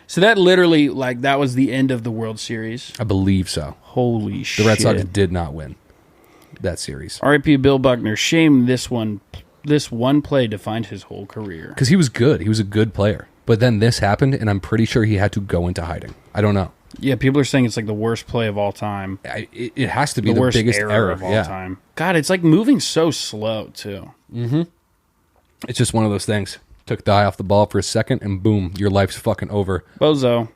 So that literally, that was the end of the World Series?
I believe so.
Holy shit.
The Red Sox did not win that series.
R.I.P. Bill Buckner. Shame this one play defined his whole career.
Because he was good. He was a good player. But then this happened, and I'm pretty sure he had to go into hiding. I don't know.
Yeah, people are saying it's like the worst play of all time.
It has to be the biggest error
of all time. God, it's like moving so slow, too.
Mm-hmm. It's just one of those things. Took the eye off the ball for a second, and boom, your life's fucking over.
Bozo.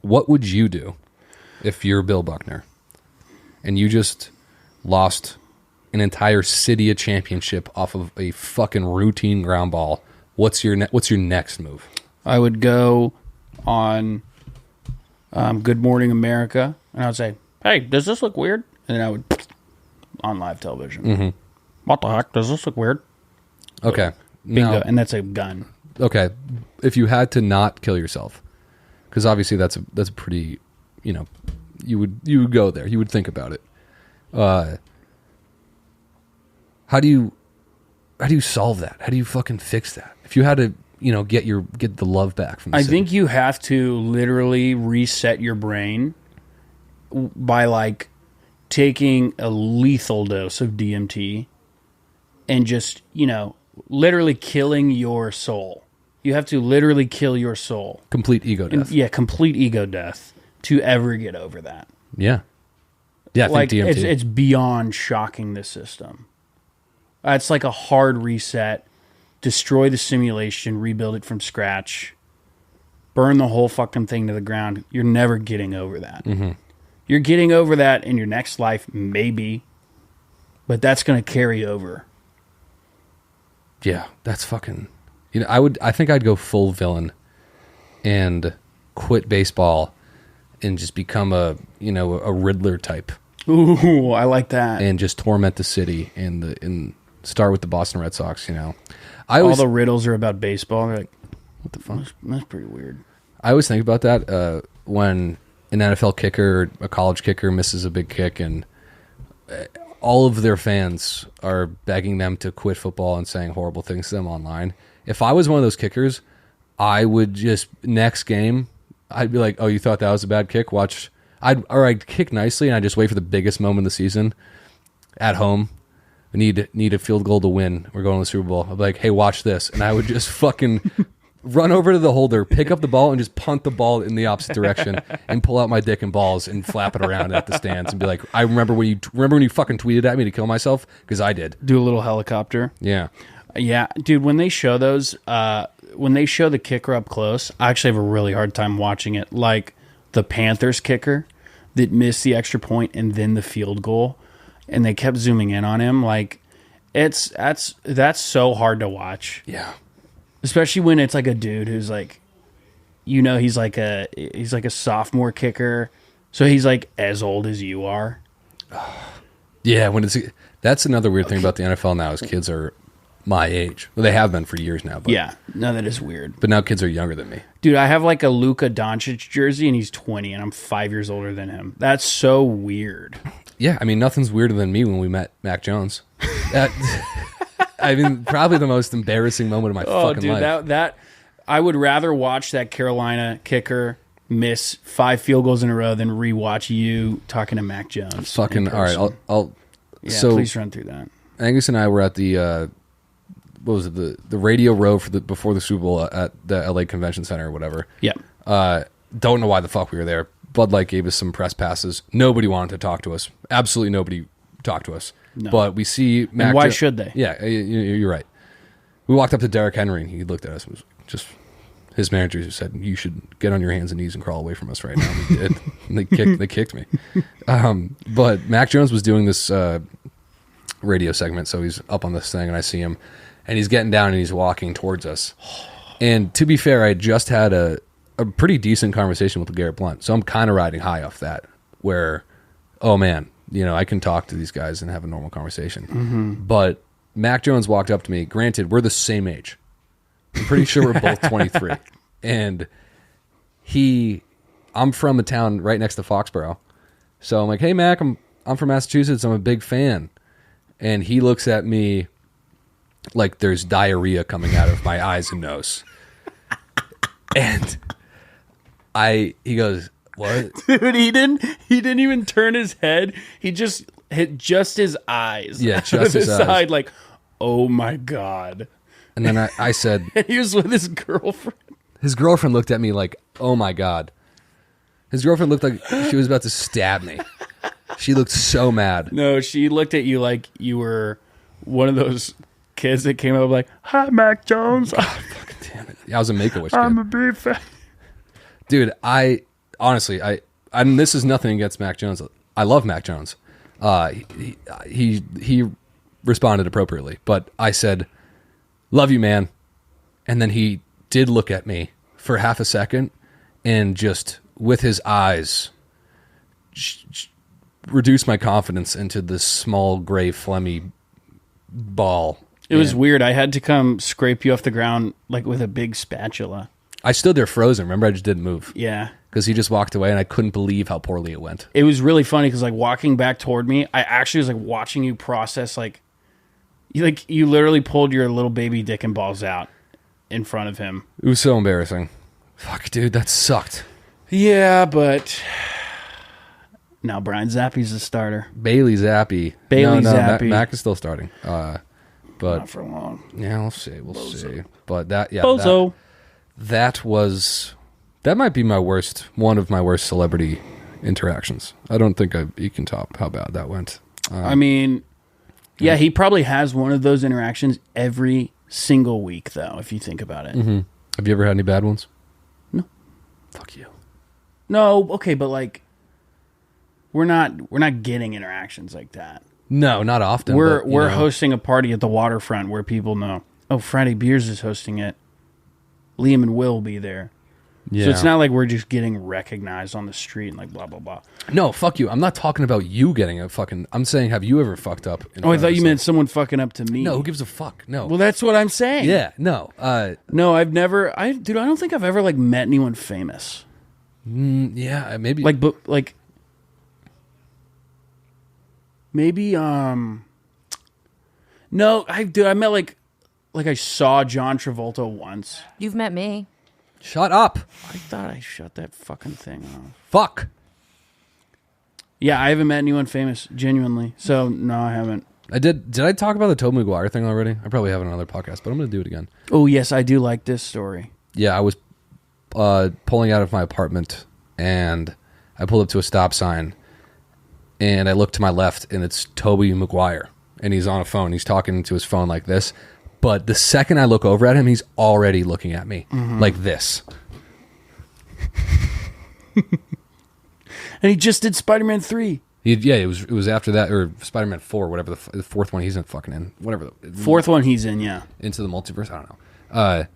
What would you do if you're Bill Buckner and you just lost an entire city a championship off of a fucking routine ground ball? What's your next move?
I would go on Good Morning America, and I would say, "Hey, does this look weird?" And then I would on live television. Mm-hmm. What the heck? Does this look weird?
Okay.
Bingo,
now,
and that's a gun.
Okay, if you had to not kill yourself, because obviously that's a pretty, you would go there. You would think about it. How do you solve that? How do you fucking fix that? If you had to, get the love back from the city.
think you have to literally reset your brain by taking a lethal dose of DMT and just, literally killing your soul. You have to literally kill your soul.
Complete ego death.
Complete ego death to ever get over that.
Yeah. Yeah, I think DMT.
It's beyond shocking the system. It's like a hard reset. Destroy the simulation, rebuild it from scratch, burn the whole fucking thing to the ground. You're never getting over that. Mm-hmm. You're getting over that in your next life, maybe, but that's going to carry over.
Yeah, that's fucking... I think I'd go full villain and quit baseball and just become a Riddler type.
Ooh, I like that.
And just torment the city and start with the Boston Red Sox,
All the riddles are about baseball. They're like, what the fuck? That's pretty weird.
I always think about that when an NFL kicker or a college kicker misses a big kick, and all of their fans are begging them to quit football and saying horrible things to them online. If I was one of those kickers, I would just, next game, I'd be like, oh, you thought that was a bad kick? Watch. I'd kick nicely, and I'd just wait for the biggest moment of the season at home. I need a field goal to win. We're going to the Super Bowl. I'd be like, hey, watch this. And I would just fucking run over to the holder, pick up the ball, and just punt the ball in the opposite direction and pull out my dick and balls and flap it around at the stands and be like, I remember when you fucking tweeted at me to kill myself? Because I did.
Do a little helicopter.
Yeah.
Yeah, dude, when they show those, when they show the kicker up close, I actually have a really hard time watching it. Like the Panthers kicker that missed the extra point and then the field goal, and they kept zooming in on him. Like, that's so hard to watch.
Yeah.
Especially when it's like a dude who's like, he's like a sophomore kicker, so he's like as old as you are.
Yeah, that's another weird thing about the NFL now is kids are my age. Well, they have been for years now. But,
yeah, no, that is weird.
But now kids are younger than me.
Dude, I have like a Luka Doncic jersey, and he's 20, and I'm 5 years older than him. That's so weird.
Yeah, I mean, nothing's weirder than me when we met Mac Jones. I mean, probably the most embarrassing moment of my fucking life.
That I would rather watch that Carolina kicker miss 5 field goals in a row than rewatch you talking to Mac Jones.
Fucking all right. I'll
so please run through that.
Angus and I were at the what was it, the Radio Row before the Super Bowl at the LA Convention Center or whatever.
Yeah.
Don't know why the fuck we were there. Bud Light gave us some press passes. Nobody wanted to talk to us. Absolutely nobody talked to us. No. But we see Mac.
And why should they?
Yeah, you're right. We walked up to Derrick Henry, and he looked at us. It was just his manager who said, "You should get on your hands and knees and crawl away from us right now." And we did. And they kicked me. But Mac Jones was doing this radio segment, so he's up on this thing, and I see him, and he's getting down, and he's walking towards us. And to be fair, I just had a pretty decent conversation with Garrett Blunt, so I'm kind of riding high off that, where, oh man, I can talk to these guys and have a normal conversation. Mm-hmm. But Mac Jones walked up to me. Granted, we're the same age. I'm pretty sure we're both 23. And I'm from a town right next to Foxborough. So I'm like, hey, Mac, I'm from Massachusetts. I'm a big fan. And he looks at me like there's diarrhea coming out of my eyes and nose. And he goes, what?
Dude, he didn't even turn his head. He just hit just his eyes.
Yeah, just his eyes.
Side, like, oh my God.
And then I said,
and he was with his girlfriend.
His girlfriend looked at me like, oh my God. His girlfriend looked like she was about to stab me. She looked so mad.
No, she looked at you like you were one of those kids that came up like, hi, Mac Jones.
Oh, fucking damn it. I was a Make-A-Wish kid.
I'm a big fan.
Dude, honestly, this is nothing against Mac Jones. I love Mac Jones. He responded appropriately, but I said, love you, man. And then he did look at me for half a second and just with his eyes reduced my confidence into this small gray phlegmy ball.
It was weird. I had to come scrape you off the ground like with a big spatula.
I stood there frozen. Remember, I just didn't move.
Yeah.
Because he just walked away, and I couldn't believe how poorly it went.
It was really funny because, like, walking back toward me, I actually was, like, watching you process, you literally pulled your little baby dick and balls out in front of him.
It was so embarrassing. Fuck, dude, that sucked.
Yeah, but now Brian Zappi's the starter.
Bailey Zappi.
Zappi.
Mac is still starting. But
not for long.
Yeah, we'll see. We'll see. But that might be one of my worst celebrity interactions. I don't think you can top how bad that went.
I mean, yeah, he probably has one of those interactions every single week, though, if you think about it.
Mm-hmm. Have you ever had any bad ones?
No.
Fuck you.
No, okay, but like, we're not getting interactions like that.
No, not often.
We're hosting a party at the waterfront where people know, oh, Friday Beers is hosting it. Liam and Will will be there. Yeah. So it's not like we're just getting recognized on the street and like blah, blah, blah.
No, fuck you. I'm not talking about you getting I'm saying, have you ever fucked up?
Oh, I thought you meant someone fucking up to me.
No, who gives a fuck? No.
Well, that's what I'm saying.
Yeah, no.
No, I've never, dude, I don't think I've ever like met anyone famous.
Yeah, maybe.
Maybe, no, I met like I saw John Travolta once.
You've met me.
Shut up.
I thought I shut that fucking thing off.
Fuck.
Yeah, I haven't met anyone famous, genuinely. So, no, I haven't.
I did. Did I talk about the Tobey Maguire thing already? I probably have it on another podcast, but I'm going to do it again.
Oh, yes, I do like this story.
Yeah, I was pulling out of my apartment, and I pulled up to a stop sign, and I look to my left, and it's Tobey Maguire, and he's on a phone. He's talking to his phone like this, but the second I look over at him, he's already looking at me like this.
And he just did Spider-Man 3.
It was after that, or Spider-Man 4, whatever the fourth one he's in fucking in. Whatever.
Fourth one he's in, yeah.
Into the multiverse? I don't know.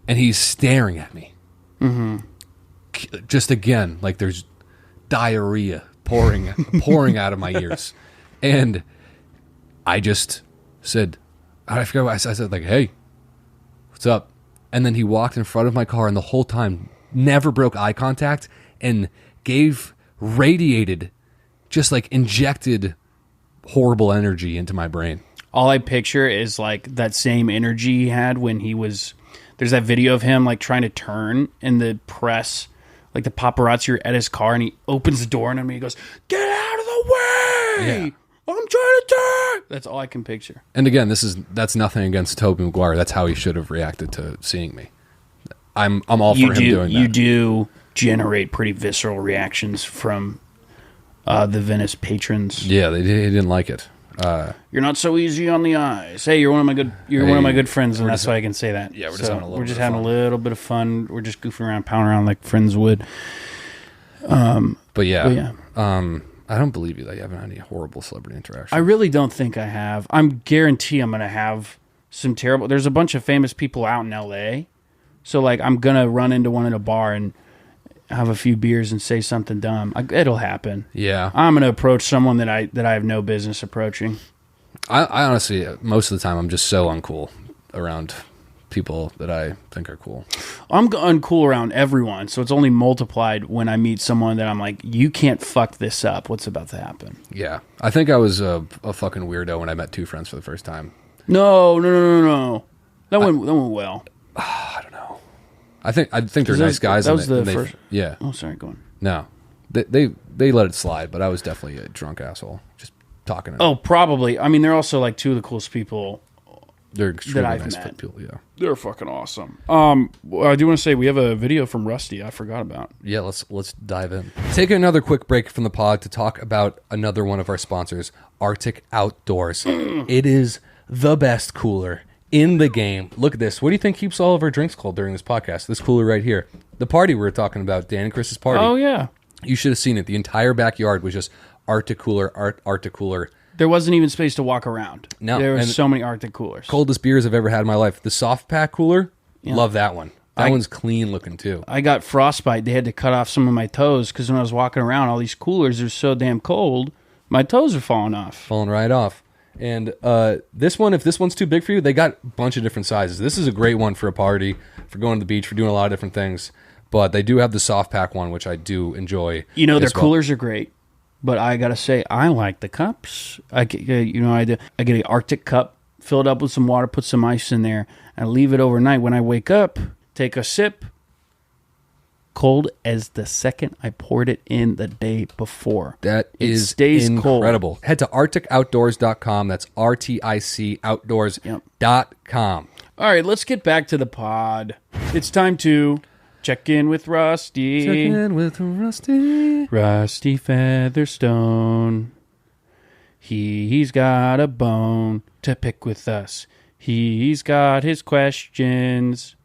And he's staring at me. Mm-hmm. Just again, like there's diarrhea pouring out of my ears. And I just said, I forgot what I said, like, hey, what's up? And then he walked in front of my car, and the whole time never broke eye contact and radiated, just like injected horrible energy into my brain.
All I picture is like that same energy he had when he was, there's that video of him like trying to turn in the press, like the paparazzi are at his car, and he opens the door and he goes, get out of the way.
Yeah.
I'm trying to turn. That's all I can picture.
And again, that's nothing against Tobey Maguire. That's how he should have reacted to seeing me. I'm all for him doing that.
You do generate pretty visceral reactions from the Venice patrons.
Yeah, he didn't like it.
You're not so easy on the eyes. Hey, you're one of my good friends, and that's why I can say that.
Yeah, we're just having
a little bit of fun. We're just goofing around, pounding around like friends would.
But yeah. I don't believe you that you haven't had any horrible celebrity interaction.
I really don't think I have. I'm guarantee I'm going to have some terrible... There's a bunch of famous people out in L.A., so like I'm going to run into one in a bar and have a few beers and say something dumb. It'll happen.
Yeah.
I'm going to approach someone that I have no business approaching.
I honestly, most of the time, I'm just so uncool around people that I think are cool.
I'm uncool around everyone, so it's only multiplied when I meet someone that I'm like, you can't fuck this up. What's about to happen?
Yeah. I think I was a fucking weirdo when I met two friends for the first time.
No. That went well.
I don't know. I think they're nice guys.
That was the first.
Yeah.
Oh, sorry. Go on.
No, they let it slide, but I was definitely a drunk asshole, just talking.
Oh, probably. I mean, they're also like two of the coolest people.
They're extremely
that I've
nice
met.
people. Yeah,
they're fucking awesome. I do want to say we have a video from Rusty. I forgot about.
Yeah, let's dive in. Take another quick break from the pod to talk about another one of our sponsors, Arctic Outdoors. It is the best cooler in the game. Look at this. What do you think keeps all of our drinks cold during this podcast? This cooler right here. The party we were talking about, Dan and Chris's party.
Oh, yeah.
You should have seen it. The entire backyard was just Arctic cooler, Arctic cooler.
There wasn't even space to walk around.
No.
There were so many Arctic coolers.
Coldest beers I've ever had in my life. The soft pack cooler, love that one. That one's clean looking too.
I got frostbite. They had to cut off some of my toes because when I was walking around, all these coolers are so damn cold, my toes are falling off.
Falling right off. And this one, if this one's too big for you, they got a bunch of different sizes. This is a great one for a party, for going to the beach, for doing a lot of different things. But they do have the soft pack one, which I do enjoy.
You know, their coolers are great. But I gotta say, I like the cups. I get an Arctic cup, fill it up with some water, put some ice in there, and leave it overnight. When I wake up, take a sip. Cold as the second I poured it in the day before.
That is incredible. Cold. Head to arcticoutdoors.com. That's RTIC outdoors.com.
All right, let's get back to the pod. It's time to check in with Rusty.
Check in with Rusty.
Rusty Featherstone. He's got a bone to pick with us. He's got his questions.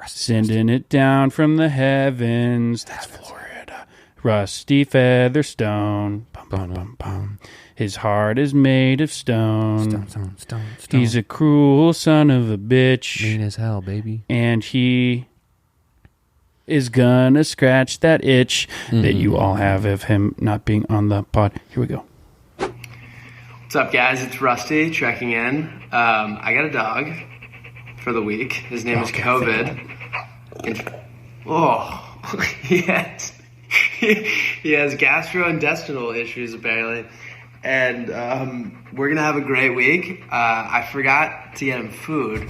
Sending it down from the heavens. That's Florida. Rusty Featherstone. Bum, bum, bum, bum. His heart is made of stone. Stone. He's a cruel son of a bitch.
Mean as hell, baby.
And he is gonna scratch that itch that you all have of him not being on the pod. Here we go.
What's up, guys? It's Rusty checking in. I got a dog for the week. His name is COVID. He has gastrointestinal issues apparently. and we're gonna have a great week. I forgot to get him food,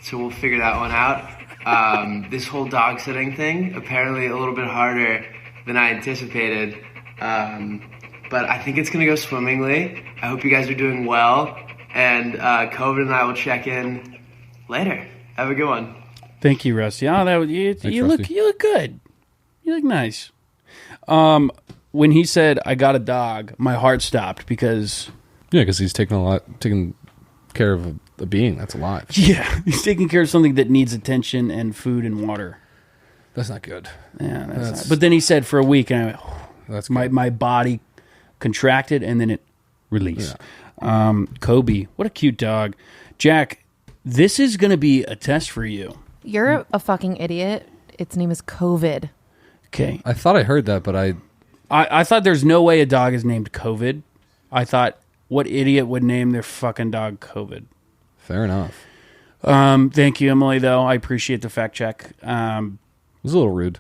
so we'll figure that one out. This whole dog sitting thing, apparently a little bit harder than I anticipated, but I think it's gonna go swimmingly. I hope you guys are doing well, and COVID and I will check in later. Have a good one.
Thank you, Rusty. Oh, you look good. You look nice. When he said I got a dog, my heart stopped because
because he's taking care of a being that's alive.
Yeah, he's taking care of something that needs attention and food and water.
That's not good.
Yeah, that's not. But then he said for a week, and I went,
that's
my body contracted and then it released. Yeah. Kobe, what a cute dog. Jack, this is going to be a test for you.
You're a fucking idiot. Its name is COVID.
Okay.
I thought I heard that, but
I thought there's no way a dog is named COVID. I thought, what idiot would name their fucking dog COVID?
Fair enough.
Thank you, Emily, though. I appreciate the fact check.
It was a little rude.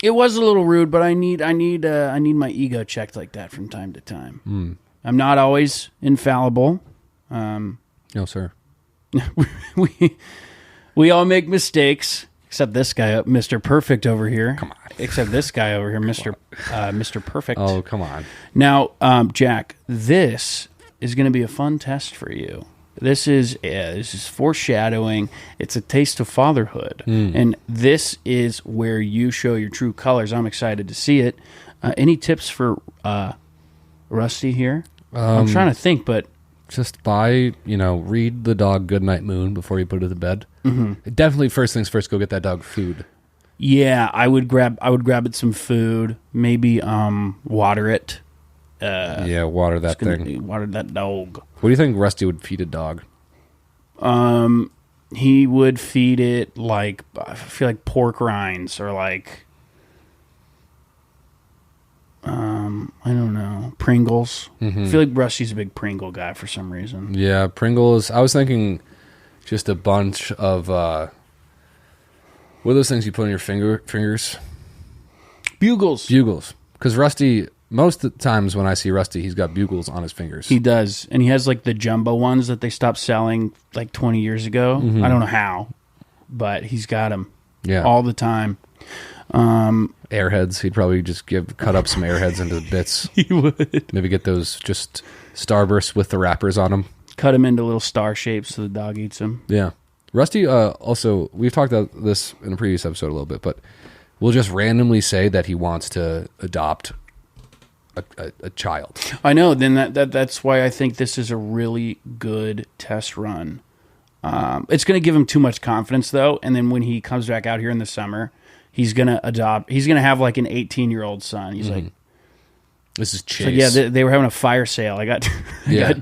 It was a little rude, but I need my ego checked like that from time to time. I'm not always infallible.
No, sir.
we all make mistakes, except this guy, Mr. Perfect over here.
Come on.
Except this guy over here, Mr. Perfect.
Oh, come on.
Now, Jack, this is going to be a fun test for you. This is foreshadowing. It's a taste of fatherhood, and this is where you show your true colors. I'm excited to see it. Any tips for Rusty here? I'm trying to think, but
just read the dog Goodnight Moon before you put it to bed. Mm-hmm. Definitely, first things first, go get that dog food.
Yeah, I would grab it some food. Maybe water it.
Water that thing.
Water that dog.
What do you think Rusty would feed a dog?
He would feed it I feel like pork rinds or I don't know, Pringles. I feel like Rusty's a big Pringle guy for some reason.
Yeah, Pringles. I was thinking just a bunch of what are those things you put on your fingers?
Bugles.
Because Rusty, most of the times when I see Rusty, he's got bugles on his fingers.
He does. And he has the jumbo ones that they stopped selling 20 years ago. I don't know how, but he's got them all the time.
Airheads. He'd probably just cut up some airheads into bits.
He would.
Maybe get those just Starbursts with the wrappers on them.
Cut them into little star shapes so the dog eats them.
Yeah. Rusty, also, we've talked about this in a previous episode a little bit, but will just randomly say that he wants to adopt a child.
I know. Then that's why I think this is a really good test run. It's going to give him too much confidence, though, and then when he comes back out here in the summer, he's going to adopt. He's going to have an 18-year-old son. He's like,
this is Chase.
Yeah, they were having a fire sale. I got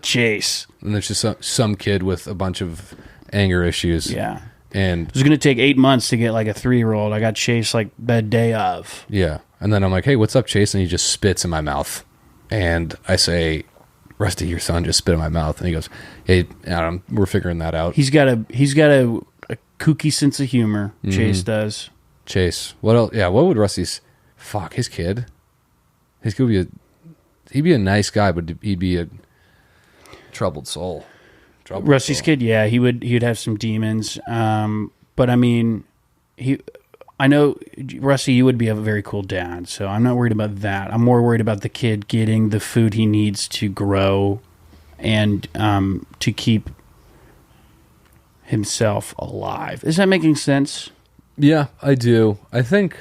Chase.
And there's just some kid with a bunch of anger issues.
Yeah.
And
it was going to take 8 months to get a 3-year-old. I got Chase the day of.
Yeah. And then I'm like, hey, what's up, Chase? And he just spits in my mouth. And I say, Rusty, your son just spit in my mouth. And he goes, hey, Adam, we're figuring that out.
He's got a kooky sense of humor. Chase does.
Chase. What else? Yeah, what would Rusty's... Fuck, his kid. He'd be a nice guy, but he'd be a troubled soul.
Rusty's kid, yeah, he'd have some demons. But I mean, I know, Rusty, you would be a very cool dad, so I'm not worried about that. I'm more worried about the kid getting the food he needs to grow and to keep himself alive. Is that making sense?
Yeah, I do. I think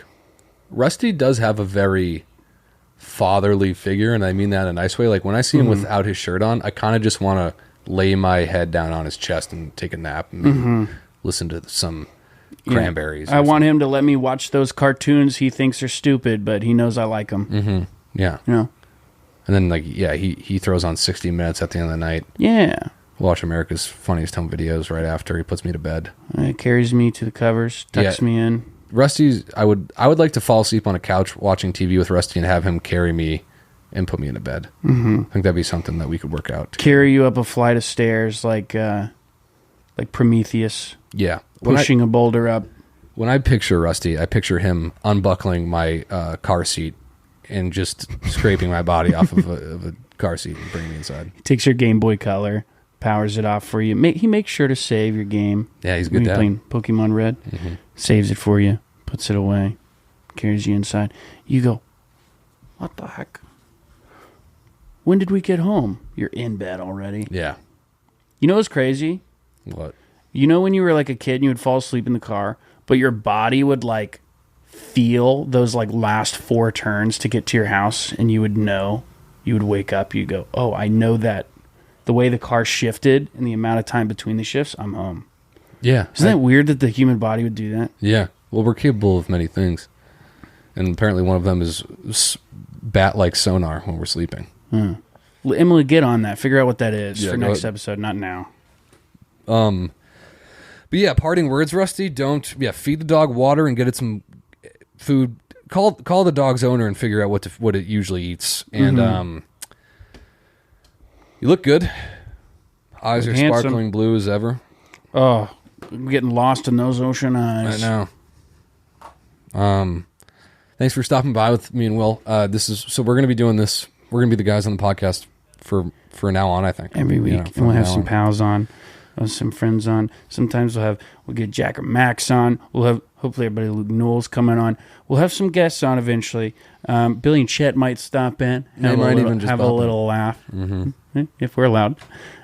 Rusty does have a very fatherly figure, and I mean that in a nice way. When I see him without his shirt on, I kind of just want to lay my head down on his chest and take a nap and listen to some Cranberries.
I want him to let me watch those cartoons he thinks are stupid, but he knows I like them.
Mm-hmm. Yeah.
And
then, he throws on 60 Minutes at the end of the night.
Yeah.
Watch America's Funniest Home Videos right after he puts me to bed.
It carries me to the covers, tucks me in.
Rusty's, I would like to fall asleep on a couch watching TV with Rusty and have him carry me and put me into bed. Mm-hmm. I think that'd be something that we could work out.
Carry you up a flight of stairs like Prometheus.
Yeah.
Pushing a boulder up.
When I picture Rusty, I picture him unbuckling my car seat and just scraping my body off of a car seat and bring me inside.
He takes your Game Boy Color, powers it off for you. He makes sure to save your game.
Yeah, he's a
When
good
you're
dad.
playing Pokemon Red. Saves it for you, puts it away, carries you inside. You go, what the heck? When did we get home? You're in bed already.
Yeah.
You know what's crazy?
What?
You know when you were like a kid and you would fall asleep in the car, but your body would like feel those like last 4 turns to get to your house, and you would know, you would wake up, you go, oh, I know that the way the car shifted and the amount of time between the shifts, I'm home.
Yeah.
Isn't that weird that the human body would do that?
Yeah. Well, we're capable of many things. And apparently one of them is bat-like sonar when we're sleeping.
Well, Emily, get on that. Figure out what that is
Yeah,
for
go
next
ahead.
episode, not now.
But yeah, parting words, Rusty. Feed the dog water and get it some food. Call the dog's owner and figure out what it usually eats. And you look good. Eyes are
handsome.
sparkling blue as ever.
Oh, I'm getting lost in those ocean eyes.
I know. Thanks for stopping by with me and Will. We're going to be doing this. We're going to be the guys on the podcast for now on, I think.
Every week.
Yeah,
And we'll have
now
some
on.
pals on. We'll have some friends on. Sometimes we'll get Jack or Max on. We'll have, hopefully everybody, Luke Knowles coming on. We'll have some guests on eventually. Billy and Chet might stop in.
They might even just
have a
pop in.
little laugh. If we're allowed.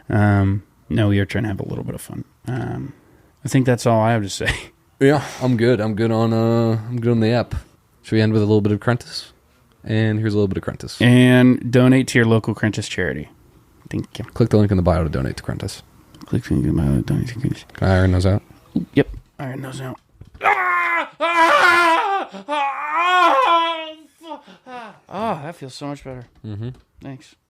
No, we are trying to have a little bit of fun. I think that's all I have to say.
Yeah, I'm good. I'm good on the app. Should we end with a little bit of Crentis? And here's a little bit of Crentis.
And donate to your local Crentis charity. Thank you.
Click the link in the bio to donate to Crentis.
Click the link in the bio to donate to Crentis.
Can I iron those out?
Yep. Iron those out. Oh, that feels so much better. Thanks.